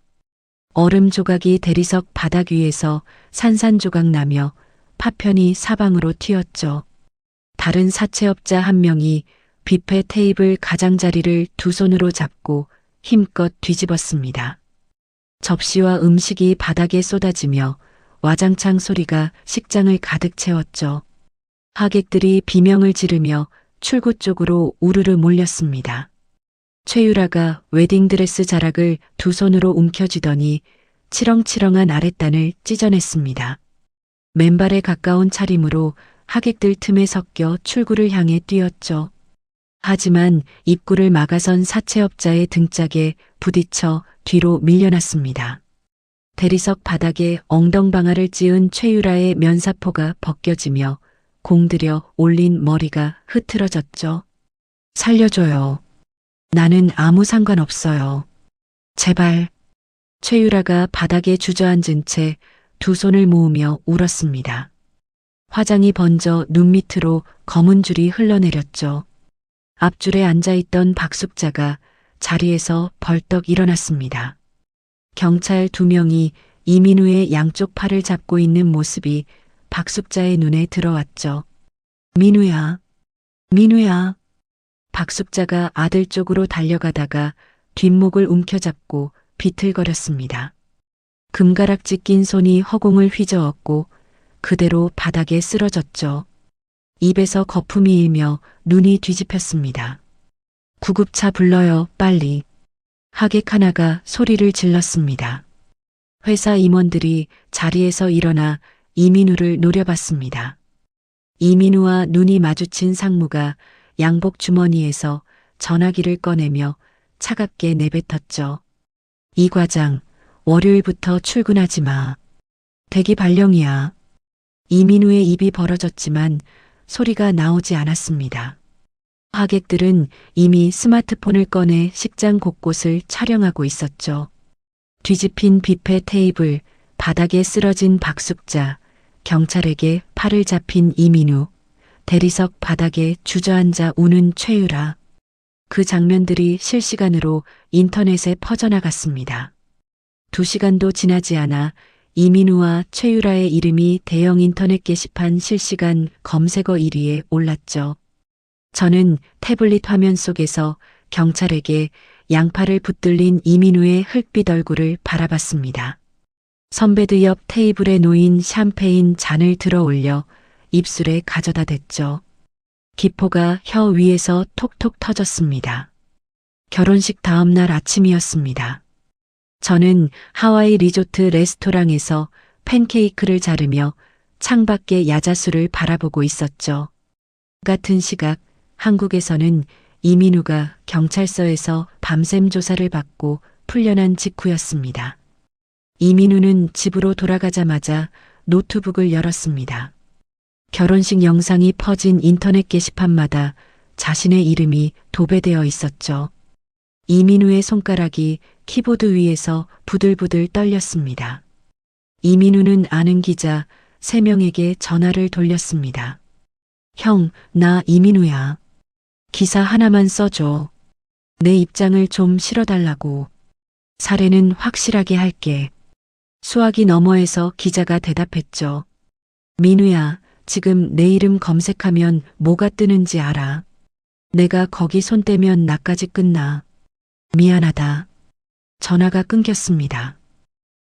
얼음 조각이 대리석 바닥 위에서 산산조각 나며 파편이 사방으로 튀었죠. 다른 사채업자 한 명이 뷔페 테이블 가장자리를 두 손으로 잡고 힘껏 뒤집었습니다. 접시와 음식이 바닥에 쏟아지며 와장창 소리가 식장을 가득 채웠죠. 하객들이 비명을 지르며 출구 쪽으로 우르르 몰렸습니다. 최유라가 웨딩드레스 자락을 두 손으로 움켜쥐더니 치렁치렁한 아랫단을 찢어냈습니다. 맨발에 가까운 차림으로 하객들 틈에 섞여 출구를 향해 뛰었죠. 하지만 입구를 막아선 사채업자의 등짝에 부딪혀 뒤로 밀려났습니다. 대리석 바닥에 엉덩방아를 찧은 최유라의 면사포가 벗겨지며 공들여 올린 머리가 흐트러졌죠. 살려줘요. 나는 아무 상관없어요. 제발. 최유라가 바닥에 주저앉은 채 두 손을 모으며 울었습니다. 화장이 번져 눈 밑으로 검은 줄이 흘러내렸죠. 앞줄에 앉아있던 박숙자가 자리에서 벌떡 일어났습니다. 경찰 2명이 이민우의 양쪽 팔을 잡고 있는 모습이 박숙자의 눈에 들어왔죠. 민우야, 민우야. 박숙자가 아들 쪽으로 달려가다가 뒷목을 움켜잡고 비틀거렸습니다. 금가락지 낀 손이 허공을 휘저었고 그대로 바닥에 쓰러졌죠. 입에서 거품이 일며 눈이 뒤집혔습니다. 구급차 불러요, 빨리. 하객 하나가 소리를 질렀습니다. 회사 임원들이 자리에서 일어나 이민우를 노려봤습니다. 이민우와 눈이 마주친 상무가 양복 주머니에서 전화기를 꺼내며 차갑게 내뱉었죠. 이 과장, 월요일부터 출근하지 마. 대기 발령이야. 이민우의 입이 벌어졌지만 소리가 나오지 않았습니다. 하객들은 이미 스마트폰을 꺼내 식장 곳곳을 촬영하고 있었죠. 뒤집힌 뷔페 테이블, 바닥에 쓰러진 박숙자, 경찰에게 팔을 잡힌 이민우, 대리석 바닥에 주저앉아 우는 최유라. 그 장면들이 실시간으로 인터넷에 퍼져나갔습니다. 2시간도 지나지 않아 이민우와 최유라의 이름이 대형 인터넷 게시판 실시간 검색어 1위에 올랐죠. 저는 태블릿 화면 속에서 경찰에게 양팔을 붙들린 이민우의 흙빛 얼굴을 바라봤습니다. 선베드 옆 테이블에 놓인 샴페인 잔을 들어 올려 입술에 가져다 댔죠. 기포가 혀 위에서 톡톡 터졌습니다. 결혼식 다음 날 아침이었습니다. 저는 하와이 리조트 레스토랑에서 팬케이크를 자르며 창밖의 야자수를 바라보고 있었죠. 같은 시각 한국에서는 이민우가 경찰서에서 밤샘 조사를 받고 풀려난 직후였습니다. 이민우는 집으로 돌아가자마자 노트북을 열었습니다. 결혼식 영상이 퍼진 인터넷 게시판마다 자신의 이름이 도배되어 있었죠. 이민우의 손가락이 키보드 위에서 부들부들 떨렸습니다. 이민우는 아는 기자 3명에게 전화를 돌렸습니다. 형, 나 이민우야. 기사 하나만 써줘. 내 입장을 좀 실어달라고. 사례는 확실하게 할게. 수화기 너머에서 기자가 대답했죠. 민우야, 지금 내 이름 검색하면 뭐가 뜨는지 알아? 내가 거기 손 떼면 나까지 끝나. 미안하다. 전화가 끊겼습니다.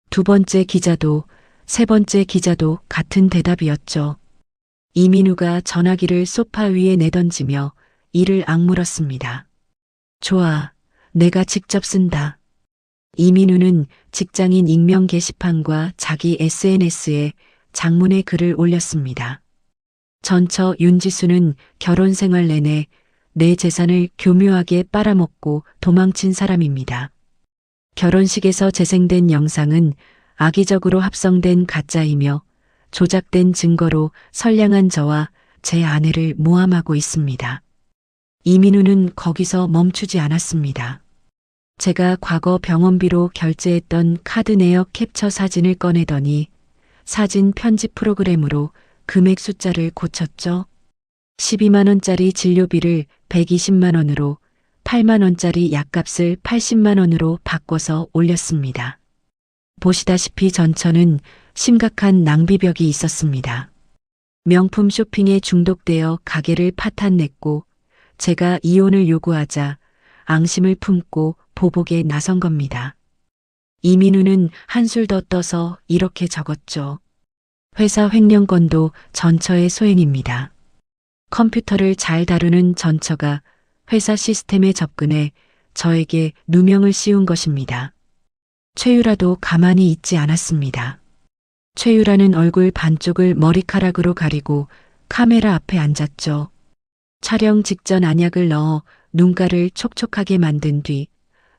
두 번째 기자도 세 번째 기자도 같은 대답이었죠. 이민우가 전화기를 소파 위에 내던지며 이를 악물었습니다. 좋아, 내가 직접 쓴다. 이민우는 직장인 익명 게시판과 자기 SNS에 장문의 글을 올렸습니다. 전처 윤지수는 결혼 생활 내내 내 재산을 교묘하게 빨아먹고 도망친 사람입니다. 결혼식에서 재생된 영상은 악의적으로 합성된 가짜이며 조작된 증거로 선량한 저와 제 아내를 모함하고 있습니다. 이민우는 거기서 멈추지 않았습니다. 제가 과거 병원비로 결제했던 카드 내역 캡처 사진을 꺼내더니 사진 편집 프로그램으로 금액 숫자를 고쳤죠. 12만 원짜리 진료비를 120만 원으로 8만 원짜리 약값을 80만 원으로 바꿔서 올렸습니다. 보시다시피 전처는 심각한 낭비벽이 있었습니다. 명품 쇼핑에 중독되어 가게를 파탄냈고 제가 이혼을 요구하자 앙심을 품고 보복에 나선 겁니다. 이민우는 한술 더 떠서 이렇게 적었죠. 회사 횡령건도 전처의 소행입니다. 컴퓨터를 잘 다루는 전처가 회사 시스템에 접근해 저에게 누명을 씌운 것입니다. 최유라도 가만히 있지 않았습니다. 최유라는 얼굴 반쪽을 머리카락으로 가리고 카메라 앞에 앉았죠. 촬영 직전 안약을 넣어 눈가를 촉촉하게 만든 뒤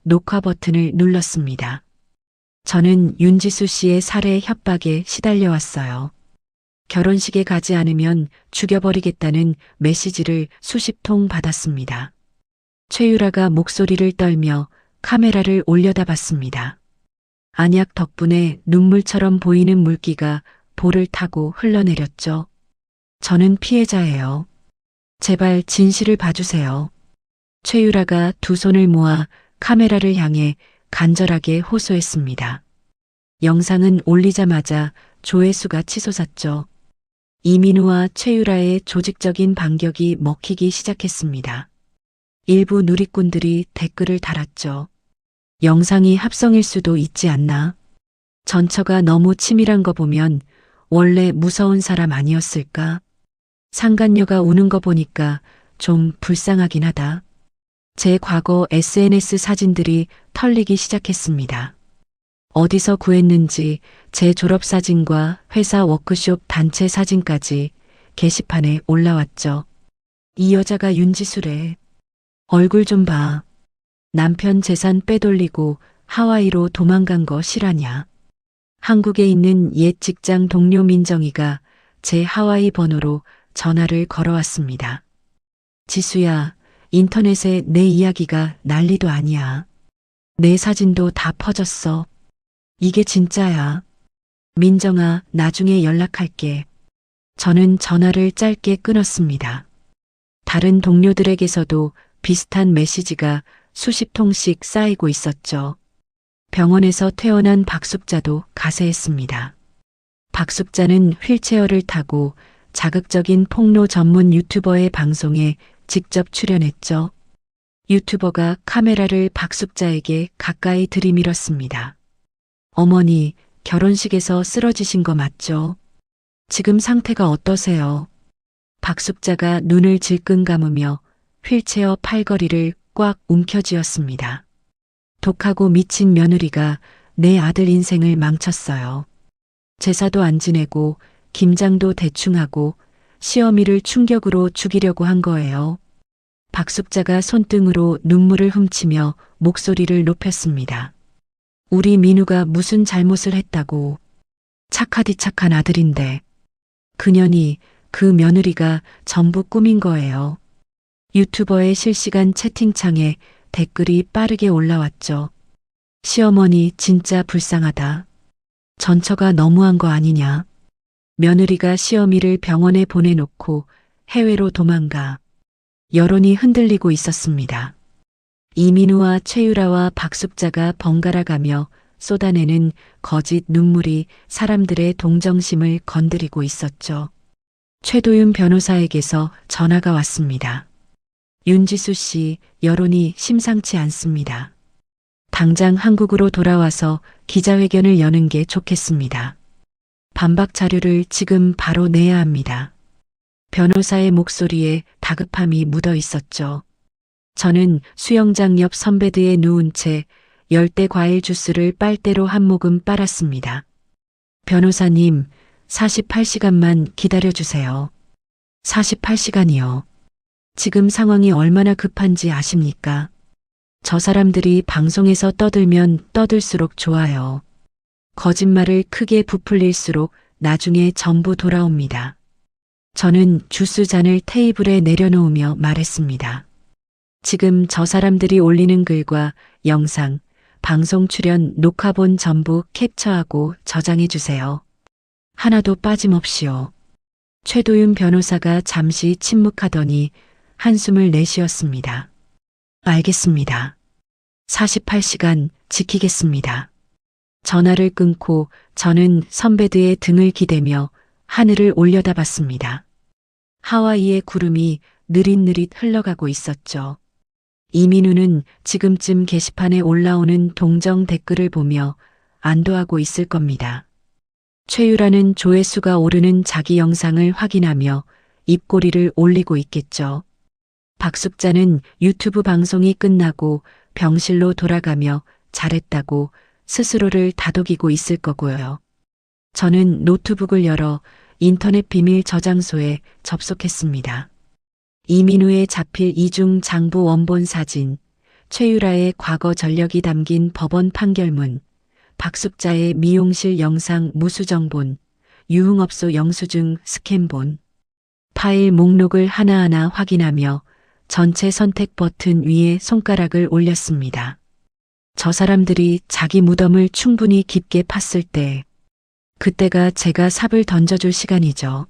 녹화 버튼을 눌렀습니다. 저는 윤지수 씨의 살해 협박에 시달려왔어요. 결혼식에 가지 않으면 죽여버리겠다는 메시지를 수십 통 받았습니다. 최유라가 목소리를 떨며 카메라를 올려다 봤습니다. 안약 덕분에 눈물처럼 보이는 물기가 볼을 타고 흘러내렸죠. 저는 피해자예요. 제발 진실을 봐주세요. 최유라가 두 손을 모아 카메라를 향해 간절하게 호소했습니다. 영상은 올리자마자 조회수가 치솟았죠. 이민우와 최유라의 조직적인 반격이 먹히기 시작했습니다. 일부 누리꾼들이 댓글을 달았죠. 영상이 합성일 수도 있지 않나? 전처가 너무 치밀한 거 보면 원래 무서운 사람 아니었을까? 상간녀가 우는 거 보니까 좀 불쌍하긴 하다. 제 과거 SNS 사진들이 털리기 시작했습니다. 어디서 구했는지 제 졸업사진과 회사 워크숍 단체 사진까지 게시판에 올라왔죠. 이 여자가 윤지수래. 얼굴 좀 봐. 남편 재산 빼돌리고 하와이로 도망간 거 실화냐. 한국에 있는 옛 직장 동료 민정이가 제 하와이 번호로 전화를 걸어왔습니다. 지수야, 인터넷에 내 이야기가 난리도 아니야. 내 사진도 다 퍼졌어. 이게 진짜야. 민정아, 나중에 연락할게. 저는 전화를 짧게 끊었습니다. 다른 동료들에게서도 비슷한 메시지가 수십 통씩 쌓이고 있었죠. 병원에서 퇴원한 박숙자도 가세했습니다. 박숙자는 휠체어를 타고 자극적인 폭로 전문 유튜버의 방송에 직접 출연했죠. 유튜버가 카메라를 박숙자에게 가까이 들이밀었습니다. 어머니, 결혼식에서 쓰러지신 거 맞죠? 지금 상태가 어떠세요? 박숙자가 눈을 질끈 감으며 휠체어 팔걸이를 꽉 움켜쥐었습니다. 독하고 미친 며느리가 내 아들 인생을 망쳤어요. 제사도 안 지내고 김장도 대충 하고 시어미를 충격으로 죽이려고 한 거예요. 박숙자가 손등으로 눈물을 훔치며 목소리를 높였습니다. 우리 민우가 무슨 잘못을 했다고. 착하디 착한 아들인데. 그년이 그 며느리가 전부 꾸민 거예요. 유튜버의 실시간 채팅창에 댓글이 빠르게 올라왔죠. 시어머니 진짜 불쌍하다. 전처가 너무한 거 아니냐. 며느리가 시어미를 병원에 보내놓고 해외로 도망가. 여론이 흔들리고 있었습니다. 이민우와 최유라와 박숙자가 번갈아 가며 쏟아내는 거짓 눈물이 사람들의 동정심을 건드리고 있었죠. 최도윤 변호사에게서 전화가 왔습니다. 윤지수 씨, 여론이 심상치 않습니다. 당장 한국으로 돌아와서 기자회견을 여는 게 좋겠습니다. 반박 자료를 지금 바로 내야 합니다. 변호사의 목소리에 다급함이 묻어 있었죠. 저는 수영장 옆 선베드에 누운 채 열대 과일 주스를 빨대로 한 모금 빨았습니다. 변호사님, 48시간만 기다려주세요. 48시간이요. 지금 상황이 얼마나 급한지 아십니까? 저 사람들이 방송에서 떠들면 떠들수록 좋아요. 거짓말을 크게 부풀릴수록 나중에 전부 돌아옵니다. 저는 주스 잔을 테이블에 내려놓으며 말했습니다. 지금 저 사람들이 올리는 글과 영상, 방송 출연 녹화본 전부 캡처하고 저장해 주세요. 하나도 빠짐없이요. 최도윤 변호사가 잠시 침묵하더니 한숨을 내쉬었습니다. 알겠습니다. 48시간 지키겠습니다. 전화를 끊고 저는 선베드의 등을 기대며 하늘을 올려다봤습니다. 하와이의 구름이 느릿느릿 흘러가고 있었죠. 이민우는 지금쯤 게시판에 올라오는 동정 댓글을 보며 안도하고 있을 겁니다. 최유라는 조회수가 오르는 자기 영상을 확인하며 입꼬리를 올리고 있겠죠. 박숙자는 유튜브 방송이 끝나고 병실로 돌아가며 잘했다고 스스로를 다독이고 있을 거고요. 저는 노트북을 열어 인터넷 비밀 저장소에 접속했습니다. 이민우의 자필 이중 장부 원본 사진, 최유라의 과거 전력이 담긴 법원 판결문, 박숙자의 미용실 영상 무수정본, 유흥업소 영수증 스캔본, 파일 목록을 하나하나 확인하며 전체 선택 버튼 위에 손가락을 올렸습니다. 저 사람들이 자기 무덤을 충분히 깊게 팠을 때, 그때가 제가 삽을 던져줄 시간이죠.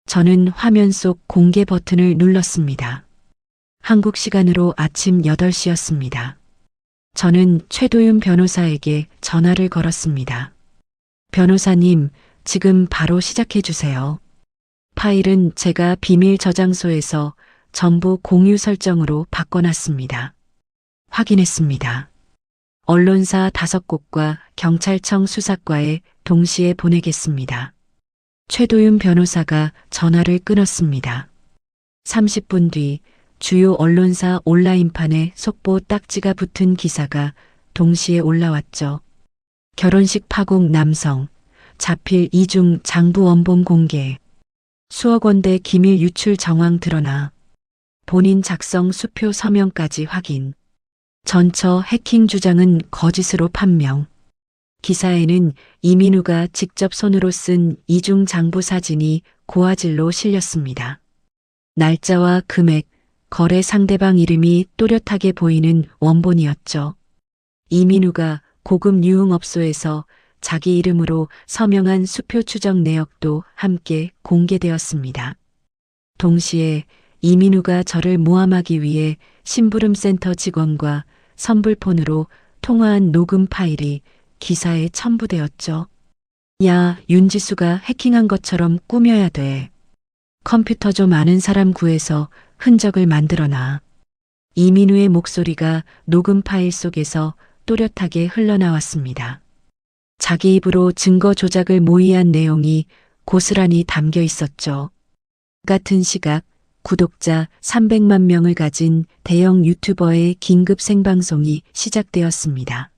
저는 화면 속 공개 버튼을 눌렀습니다. 한국 시간으로 아침 8시였습니다. 저는 최도윤 변호사에게 전화를 걸었습니다. 변호사님, 지금 바로 시작해 주세요. 파일은 제가 비밀 저장소에서 전부 공유 설정으로 바꿔놨습니다. 확인했습니다. 언론사 5곳과 경찰청 수사과에 동시에 보내겠습니다. 최도윤 변호사가 전화를 끊었습니다. 30분 뒤 주요 언론사 온라인판에 속보 딱지가 붙은 기사가 동시에 올라왔죠. 결혼식 파국 남성, 자필 이중 장부 원본 공개, 수억 원대 기밀 유출 정황 드러나, 본인 작성 수표 서명까지 확인, 전처 해킹 주장은 거짓으로 판명. 기사에는 이민우가 직접 손으로 쓴 이중 장부 사진이 고화질로 실렸습니다. 날짜와 금액, 거래 상대방 이름이 또렷하게 보이는 원본이었죠. 이민우가 고급 유흥업소에서 자기 이름으로 서명한 수표 추적 내역도 함께 공개되었습니다. 동시에 이민우가 저를 모함하기 위해 심부름센터 직원과 선불폰으로 통화한 녹음 파일이 기사에 첨부되었죠. 야, 윤지수가 해킹한 것처럼 꾸며야 돼. 컴퓨터 좀 아는 사람 구해서 흔적을 만들어놔. 이민우의 목소리가 녹음 파일 속에서 또렷하게 흘러나왔습니다. 자기 입으로 증거 조작을 모의한 내용이 고스란히 담겨 있었죠. 같은 시각 구독자 300만 명을 가진 대형 유튜버의 긴급 생방송이 시작되었습니다.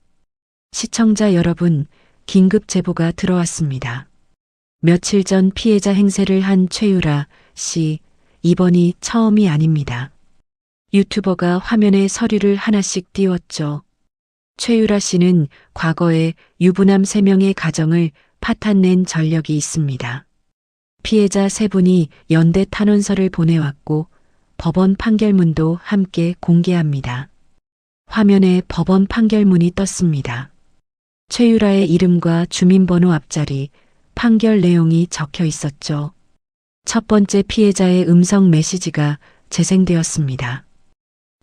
시청자 여러분, 긴급 제보가 들어왔습니다. 며칠 전 피해자 행세를 한 최유라 씨, 이번이 처음이 아닙니다. 유튜버가 화면에 서류를 하나씩 띄웠죠. 최유라 씨는 과거에 유부남 3명의 가정을 파탄낸 전력이 있습니다. 피해자 3분이 연대 탄원서를 보내왔고 법원 판결문도 함께 공개합니다. 화면에 법원 판결문이 떴습니다. 최유라의 이름과 주민번호 앞자리, 판결 내용이 적혀 있었죠. 첫 번째 피해자의 음성 메시지가 재생되었습니다.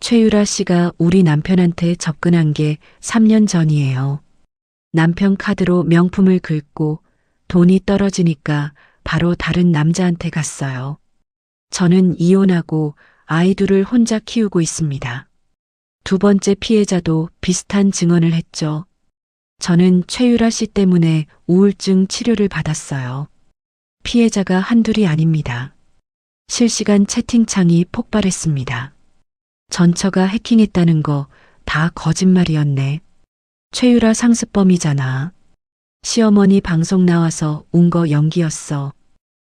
최유라 씨가 우리 남편한테 접근한 게 3년 전이에요. 남편 카드로 명품을 긁고 돈이 떨어지니까 바로 다른 남자한테 갔어요. 저는 이혼하고 아이 둘을 혼자 키우고 있습니다. 두 번째 피해자도 비슷한 증언을 했죠. 저는 최유라 씨 때문에 우울증 치료를 받았어요. 피해자가 한둘이 아닙니다. 실시간 채팅창이 폭발했습니다. 전처가 해킹했다는 거 다 거짓말이었네. 최유라 상습범이잖아. 시어머니 방송 나와서 운 거 연기였어.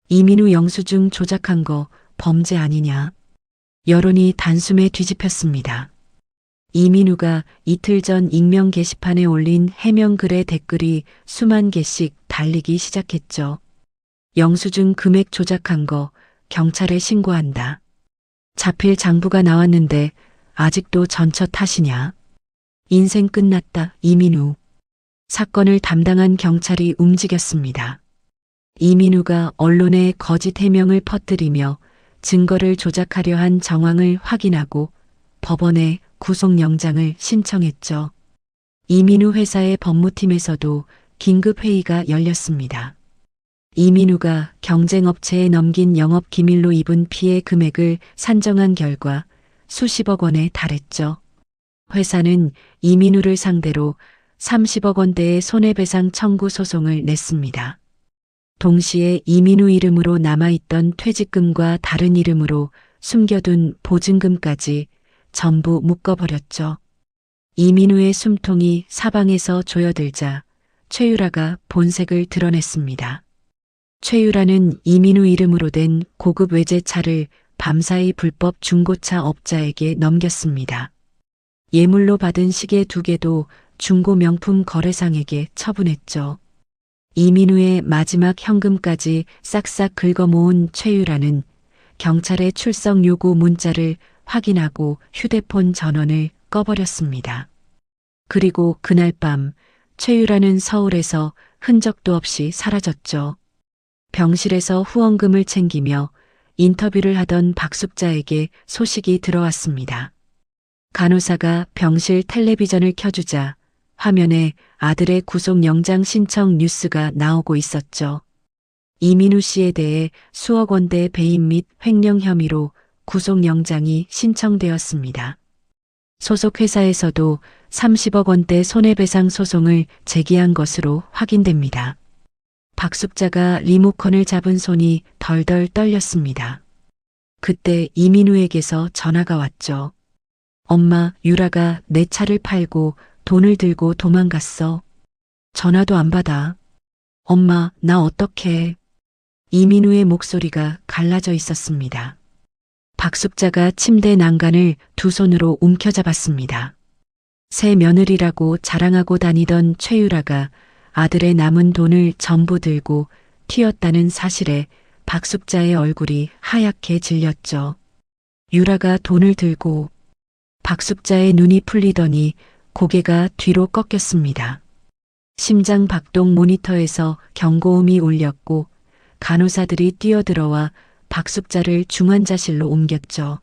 이민우 영수증 조작한 거 범죄 아니냐. 여론이 단숨에 뒤집혔습니다. 이민우가 이틀 전 익명 게시판에 올린 해명글의 댓글이 수만 개씩 달리기 시작했죠. 영수증 금액 조작한 거 경찰에 신고한다. 자필 장부가 나왔는데 아직도 전처 탓이냐. 인생 끝났다, 이민우. 사건을 담당한 경찰이 움직였습니다. 이민우가 언론에 거짓 해명을 퍼뜨리며 증거를 조작하려 한 정황을 확인하고 법원에 구속영장을 신청했죠. 이민우 회사의 법무팀에서도 긴급회의가 열렸습니다. 이민우가 경쟁업체에 넘긴 영업기밀로 입은 피해 금액을 산정한 결과 수십억 원에 달했죠. 회사는 이민우를 상대로 30억 원대의 손해배상 청구 소송을 냈습니다. 동시에 이민우 이름으로 남아있던 퇴직금과 다른 이름으로 숨겨둔 보증금까지 전부 묶어버렸죠. 이민우의 숨통이 사방에서 조여들자 최유라가 본색을 드러냈습니다. 최유라는 이민우 이름으로 된 고급 외제차를 밤사이 불법 중고차 업자에게 넘겼습니다. 예물로 받은 시계 2개도 중고 명품 거래상에게 처분했죠. 이민우의 마지막 현금까지 싹싹 긁어모은 최유라는 경찰의 출석 요구 문자를 확인하고 휴대폰 전원을 꺼버렸습니다. 그리고 그날 밤 최유라는 서울에서 흔적도 없이 사라졌죠. 병실에서 후원금을 챙기며 인터뷰를 하던 박숙자에게 소식이 들어왔습니다. 간호사가 병실 텔레비전을 켜주자 화면에 아들의 구속영장 신청 뉴스가 나오고 있었죠. 이민우 씨에 대해 수억 원대 배임 및 횡령 혐의로 구속영장이 신청되었습니다. 소속 회사에서도 30억 원대 손해배상 소송을 제기한 것으로 확인됩니다. 박숙자가 리모컨을 잡은 손이 덜덜 떨렸습니다. 그때 이민우에게서 전화가 왔죠. 엄마, 유라가 내 차를 팔고 돈을 들고 도망갔어. 전화도 안 받아. 엄마, 나 어떡해. 이민우의 목소리가 갈라져 있었습니다. 박숙자가 침대 난간을 두 손으로 움켜잡았습니다. 새 며느리라고 자랑하고 다니던 최유라가 아들의 남은 돈을 전부 들고 튀었다는 사실에 박숙자의 얼굴이 하얗게 질렸죠. 유라가 돈을 들고 박숙자의 눈이 풀리더니 고개가 뒤로 꺾였습니다. 심장 박동 모니터에서 경고음이 울렸고 간호사들이 뛰어들어와 박숙자를 중환자실로 옮겼죠.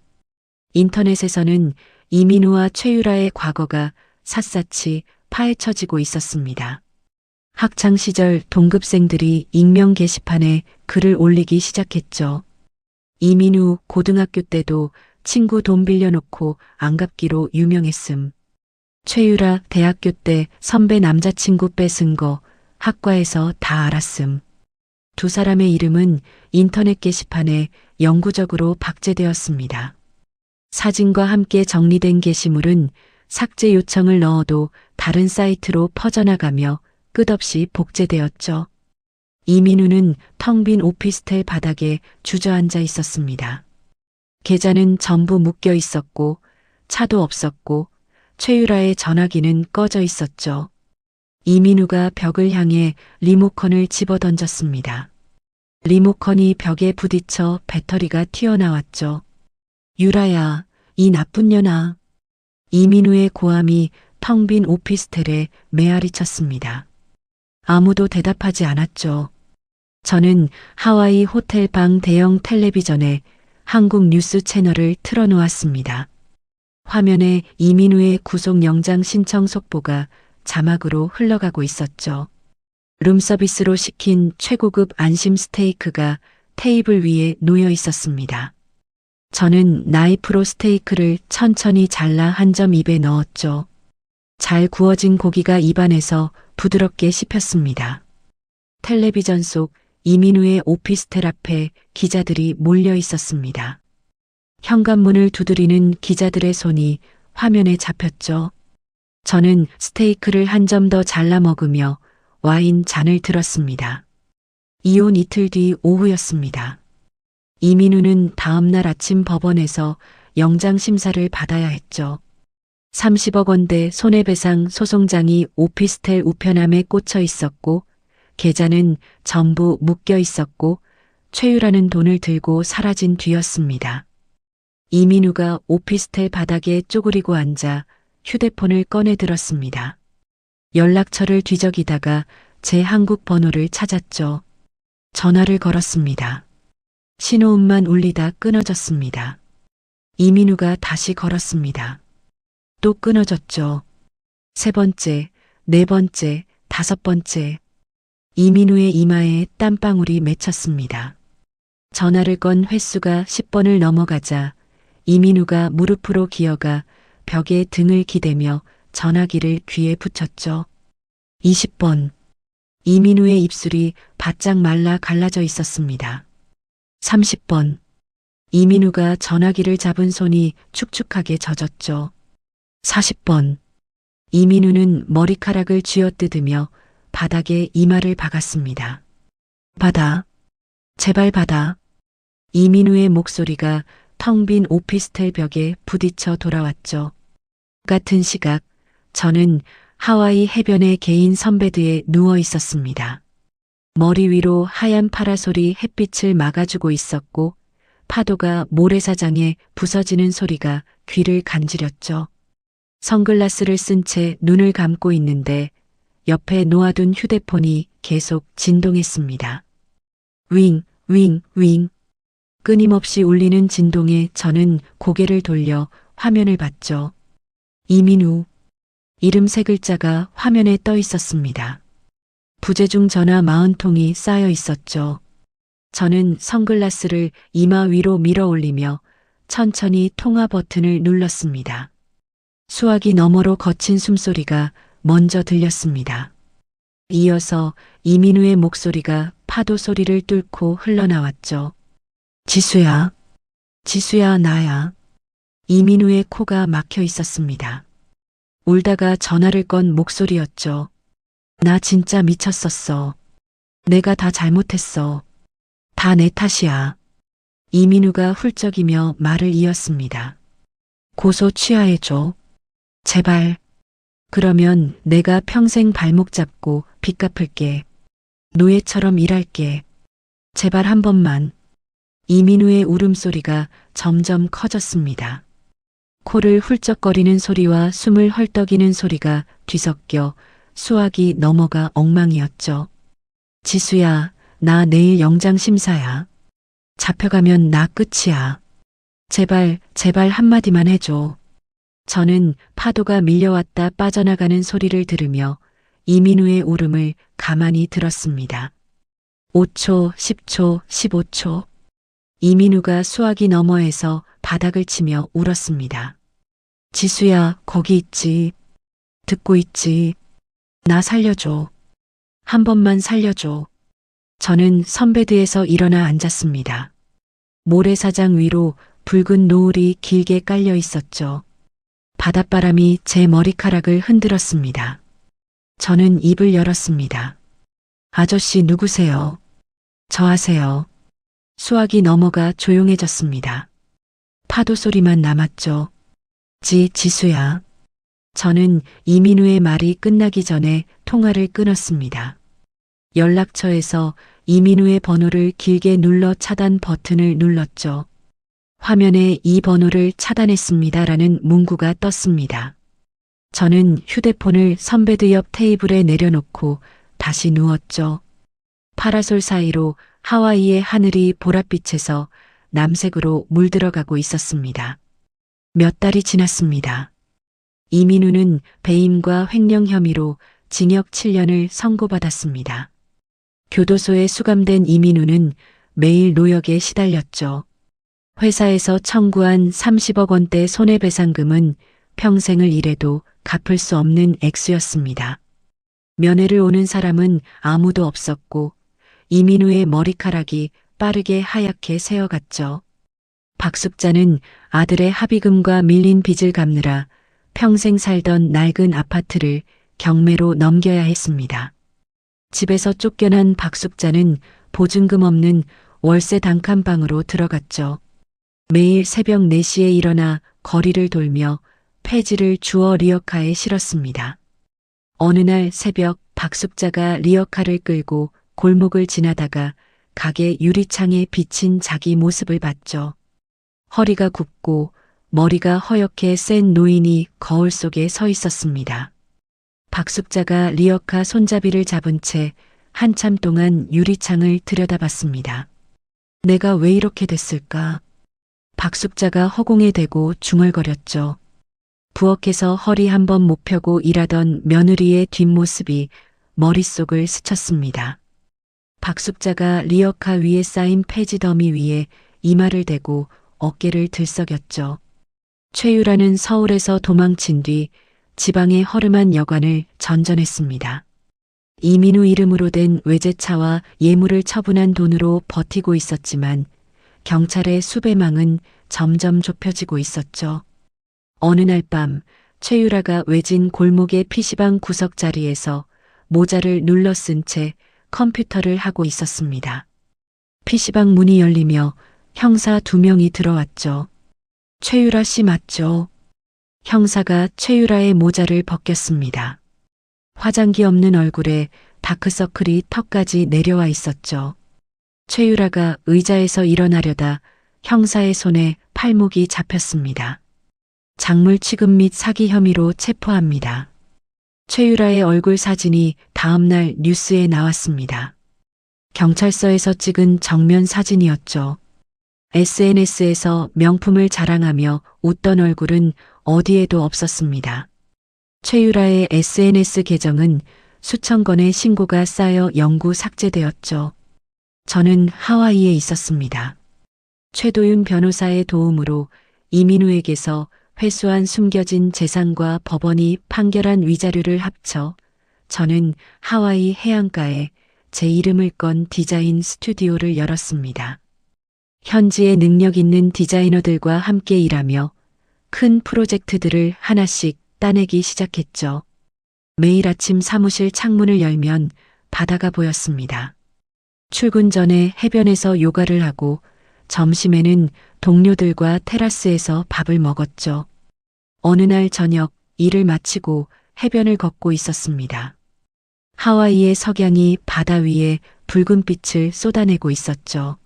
인터넷에서는 이민우와 최유라의 과거가 샅샅이 파헤쳐지고 있었습니다. 학창시절 동급생들이 익명 게시판에 글을 올리기 시작했죠. 이민우 고등학교 때도 친구 돈 빌려놓고 안 갚기로 유명했음. 최유라 대학교 때 선배 남자친구 뺏은 거 학과에서 다 알았음. 두 사람의 이름은 인터넷 게시판에 영구적으로 박제되었습니다. 사진과 함께 정리된 게시물은 삭제 요청을 넣어도 다른 사이트로 퍼져나가며 끝없이 복제되었죠. 이민우는 텅 빈 오피스텔 바닥에 주저앉아 있었습니다. 계좌는 전부 묶여 있었고 차도 없었고 최유라의 전화기는 꺼져 있었죠. 이민우가 벽을 향해 리모컨을 집어던졌습니다. 리모컨이 벽에 부딪혀 배터리가 튀어나왔죠. 유라야, 이 나쁜 년아. 이민우의 고함이 텅 빈 오피스텔에 메아리 쳤습니다. 아무도 대답하지 않았죠. 저는 하와이 호텔 방 대형 텔레비전에 한국 뉴스 채널을 틀어놓았습니다. 화면에 이민우의 구속영장 신청 속보가 자막으로 흘러가고 있었죠. 룸서비스로 시킨 최고급 안심 스테이크가 테이블 위에 놓여 있었습니다. 저는 나이프로 스테이크를 천천히 잘라 한 점 입에 넣었죠. 잘 구워진 고기가 입안에서 부드럽게 씹혔습니다. 텔레비전 속 이민우의 오피스텔 앞에 기자들이 몰려 있었습니다. 현관문을 두드리는 기자들의 손이 화면에 잡혔죠. 저는 스테이크를 한 점 더 잘라 먹으며 와인 잔을 들었습니다. 이혼 이틀 뒤 오후였습니다. 이민우는 다음날 아침 법원에서 영장심사를 받아야 했죠. 30억 원대 손해배상 소송장이 오피스텔 우편함에 꽂혀 있었고 계좌는 전부 묶여 있었고 최유라는 돈을 들고 사라진 뒤였습니다. 이민우가 오피스텔 바닥에 쪼그리고 앉아 휴대폰을 꺼내 들었습니다. 연락처를 뒤적이다가 제 한국 번호를 찾았죠. 전화를 걸었습니다. 신호음만 울리다 끊어졌습니다. 이민우가 다시 걸었습니다. 또 끊어졌죠. 세 번째, 네 번째, 다섯 번째. 이민우의 이마에 땀방울이 맺혔습니다. 전화를 건 횟수가 10번을 넘어가자 이민우가 무릎으로 기어가 벽에 등을 기대며 전화기를 귀에 붙였죠. 20번. 이민우의 입술이 바짝 말라 갈라져 있었습니다. 30번. 이민우가 전화기를 잡은 손이 축축하게 젖었죠. 40번. 이민우는 머리카락을 쥐어뜯으며 바닥에 이마를 박았습니다. 받아. 제발 받아. 이민우의 목소리가 텅 빈 오피스텔 벽에 부딪혀 돌아왔죠. 같은 시각 저는 하와이 해변의 개인 선베드에 누워 있었습니다. 머리 위로 하얀 파라솔이 햇빛을 막아주고 있었고 파도가 모래사장에 부서지는 소리가 귀를 간지렸죠. 선글라스를 쓴 채 눈을 감고 있는데 옆에 놓아둔 휴대폰이 계속 진동했습니다. 윙, 윙, 윙. 끊임없이 울리는 진동에 저는 고개를 돌려 화면을 봤죠. 이민우. 이름 세 글자가 화면에 떠 있었습니다. 부재중 전화 40통이 쌓여 있었죠. 저는 선글라스를 이마 위로 밀어 올리며 천천히 통화 버튼을 눌렀습니다. 수화기 너머로 거친 숨소리가 먼저 들렸습니다. 이어서 이민우의 목소리가 파도 소리를 뚫고 흘러나왔죠. 지수야. 지수야, 나야. 이민우의 코가 막혀 있었습니다. 울다가 전화를 건 목소리였죠. 나 진짜 미쳤었어. 내가 다 잘못했어. 다 내 탓이야. 이민우가 훌쩍이며 말을 이었습니다. 고소 취하해줘. 제발. 그러면 내가 평생 발목 잡고 빚 갚을게. 노예처럼 일할게. 제발 한 번만. 이민우의 울음소리가 점점 커졌습니다. 코를 훌쩍거리는 소리와 숨을 헐떡이는 소리가 뒤섞여 수화기 넘어가 엉망이었죠. 지수야, 나 내일 영장심사야. 잡혀가면 나 끝이야. 제발, 제발 한마디만 해줘. 저는 파도가 밀려왔다 빠져나가는 소리를 들으며 이민우의 울음을 가만히 들었습니다. 5초, 10초, 15초. 이민우가 수화기 너머에서 바닥을 치며 울었습니다. 지수야, 거기 있지. 듣고 있지. 나 살려줘. 한 번만 살려줘. 저는 선베드에서 일어나 앉았습니다. 모래사장 위로 붉은 노을이 길게 깔려 있었죠. 바닷바람이 제 머리카락을 흔들었습니다. 저는 입을 열었습니다. 아저씨 누구세요? 저 아세요? 수화기 너머가 조용해졌습니다. 파도 소리만 남았죠. 지수야. 저는 이민우의 말이 끝나기 전에 통화를 끊었습니다. 연락처에서 이민우의 번호를 길게 눌러 차단 버튼을 눌렀죠. 화면에 이 번호를 차단했습니다라는 문구가 떴습니다. 저는 휴대폰을 선베드 옆 테이블에 내려놓고 다시 누웠죠. 파라솔 사이로 하와이의 하늘이 보랏빛에서 남색으로 물들어가고 있었습니다. 몇 달이 지났습니다. 이민우는 배임과 횡령 혐의로 징역 7년을 선고받았습니다. 교도소에 수감된 이민우는 매일 노역에 시달렸죠. 회사에서 청구한 30억 원대 손해배상금은 평생을 일해도 갚을 수 없는 액수였습니다. 면회를 오는 사람은 아무도 없었고 이민우의 머리카락이 빠르게 하얗게 새어갔죠. 박숙자는 아들의 합의금과 밀린 빚을 갚느라 평생 살던 낡은 아파트를 경매로 넘겨야 했습니다. 집에서 쫓겨난 박숙자는 보증금 없는 월세 단칸방으로 들어갔죠. 매일 새벽 4시에 일어나 거리를 돌며 폐지를 주워 리어카에 실었습니다. 어느 날 새벽 박숙자가 리어카를 끌고 골목을 지나다가 가게 유리창에 비친 자기 모습을 봤죠. 허리가 굽고 머리가 허옇게 센 노인이 거울 속에 서 있었습니다. 박숙자가 리어카 손잡이를 잡은 채 한참 동안 유리창을 들여다봤습니다. 내가 왜 이렇게 됐을까? 박숙자가 허공에 대고 중얼거렸죠. 부엌에서 허리 한번 못 펴고 일하던 며느리의 뒷모습이 머릿속을 스쳤습니다. 박숙자가 리어카 위에 쌓인 폐지 더미 위에 이마를 대고 어깨를 들썩였죠. 최유라는 서울에서 도망친 뒤 지방의 허름한 여관을 전전했습니다. 이민우 이름으로 된 외제차와 예물을 처분한 돈으로 버티고 있었지만 경찰의 수배망은 점점 좁혀지고 있었죠. 어느 날 밤 최유라가 외진 골목의 PC방 구석 자리에서 모자를 눌러 쓴 채 컴퓨터를 하고 있었습니다. PC방 문이 열리며 형사 2명이 들어왔죠. 최유라 씨 맞죠? 형사가 최유라의 모자를 벗겼습니다. 화장기 없는 얼굴에 다크서클이 턱까지 내려와 있었죠. 최유라가 의자에서 일어나려다 형사의 손에 팔목이 잡혔습니다. 작물 취급 및 사기 혐의로 체포합니다. 최유라의 얼굴 사진이 다음날 뉴스에 나왔습니다. 경찰서에서 찍은 정면 사진이었죠. SNS에서 명품을 자랑하며 웃던 얼굴은 어디에도 없었습니다. 최유라의 SNS 계정은 수천 건의 신고가 쌓여 영구 삭제되었죠. 저는 하와이에 있었습니다. 최도윤 변호사의 도움으로 이민우에게서 회수한 숨겨진 재산과 법원이 판결한 위자료를 합쳐 저는 하와이 해안가에 제 이름을 건 디자인 스튜디오를 열었습니다. 현지의 능력 있는 디자이너들과 함께 일하며 큰 프로젝트들을 하나씩 따내기 시작했죠. 매일 아침 사무실 창문을 열면 바다가 보였습니다. 출근 전에 해변에서 요가를 하고 점심에는 동료들과 테라스에서 밥을 먹었죠. 어느 날 저녁 일을 마치고 해변을 걷고 있었습니다. 하와이의 석양이 바다 위에 붉은 빛을 쏟아내고 있었죠.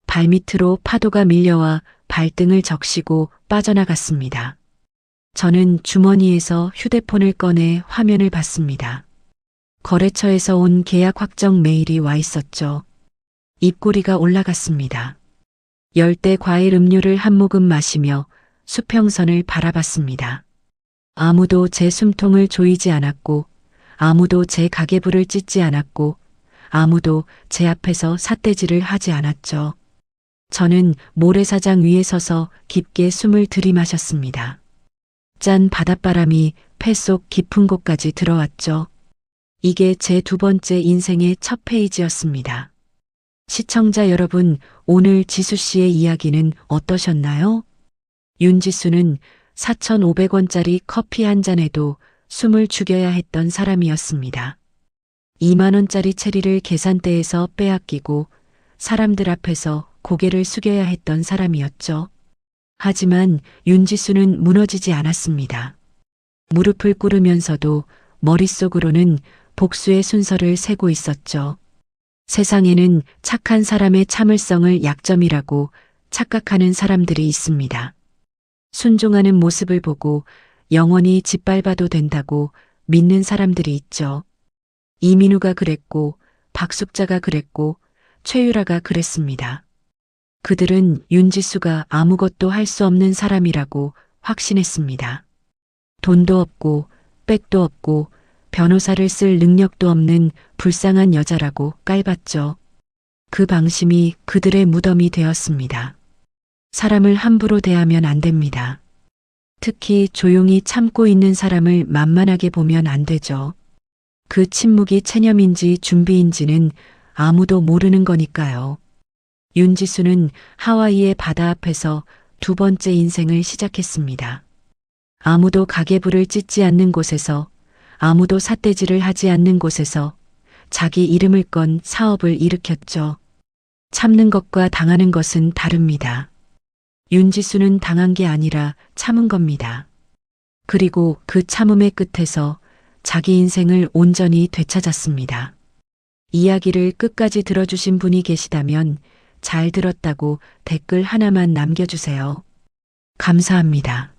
발밑으로 파도가 밀려와 발등을 적시고 빠져나갔습니다. 저는 주머니에서 휴대폰을 꺼내 화면을 봤습니다. 거래처에서 온 계약 확정 메일이 와 있었죠. 입꼬리가 올라갔습니다. 열대 과일 음료를 한 모금 마시며 수평선을 바라봤습니다. 아무도 제 숨통을 조이지 않았고 아무도 제 가계부를 찢지 않았고 아무도 제 앞에서 삿대질을 하지 않았죠. 저는 모래사장 위에 서서 깊게 숨을 들이마셨습니다. 짠 바닷바람이 폐 속 깊은 곳까지 들어왔죠. 이게 제 2번째 인생의 첫 페이지였습니다. 시청자 여러분, 오늘 지수 씨의 이야기는 어떠셨나요? 윤지수는 4,500원짜리 커피 한 잔에도 숨을 죽여야 했던 사람이었습니다. 2만 원짜리 체리를 계산대에서 빼앗기고 사람들 앞에서 고개를 숙여야 했던 사람이었죠. 하지만 윤지수는 무너지지 않았습니다. 무릎을 꿇으면서도 머릿속으로는 복수의 순서를 세고 있었죠. 세상에는 착한 사람의 참을성을 약점이라고 착각하는 사람들이 있습니다. 순종하는 모습을 보고 영원히 짓밟아도 된다고 믿는 사람들이 있죠. 이민우가 그랬고 박숙자가 그랬고 최유라가 그랬습니다. 그들은 윤지수가 아무것도 할 수 없는 사람이라고 확신했습니다. 돈도 없고 백도 없고 변호사를 쓸 능력도 없는 불쌍한 여자라고 깔봤죠. 그 방심이 그들의 무덤이 되었습니다. 사람을 함부로 대하면 안 됩니다. 특히 조용히 참고 있는 사람을 만만하게 보면 안 되죠. 그 침묵이 체념인지 준비인지는 아무도 모르는 거니까요. 윤지수는 하와이의 바다 앞에서 두 번째 인생을 시작했습니다. 아무도 가계부를 찢지 않는 곳에서, 아무도 삿대질을 하지 않는 곳에서 자기 이름을 건 사업을 일으켰죠. 참는 것과 당하는 것은 다릅니다. 윤지수는 당한 게 아니라 참은 겁니다. 그리고 그 참음의 끝에서 자기 인생을 온전히 되찾았습니다. 이야기를 끝까지 들어주신 분이 계시다면 잘 들었다고 댓글 하나만 남겨주세요. 감사합니다.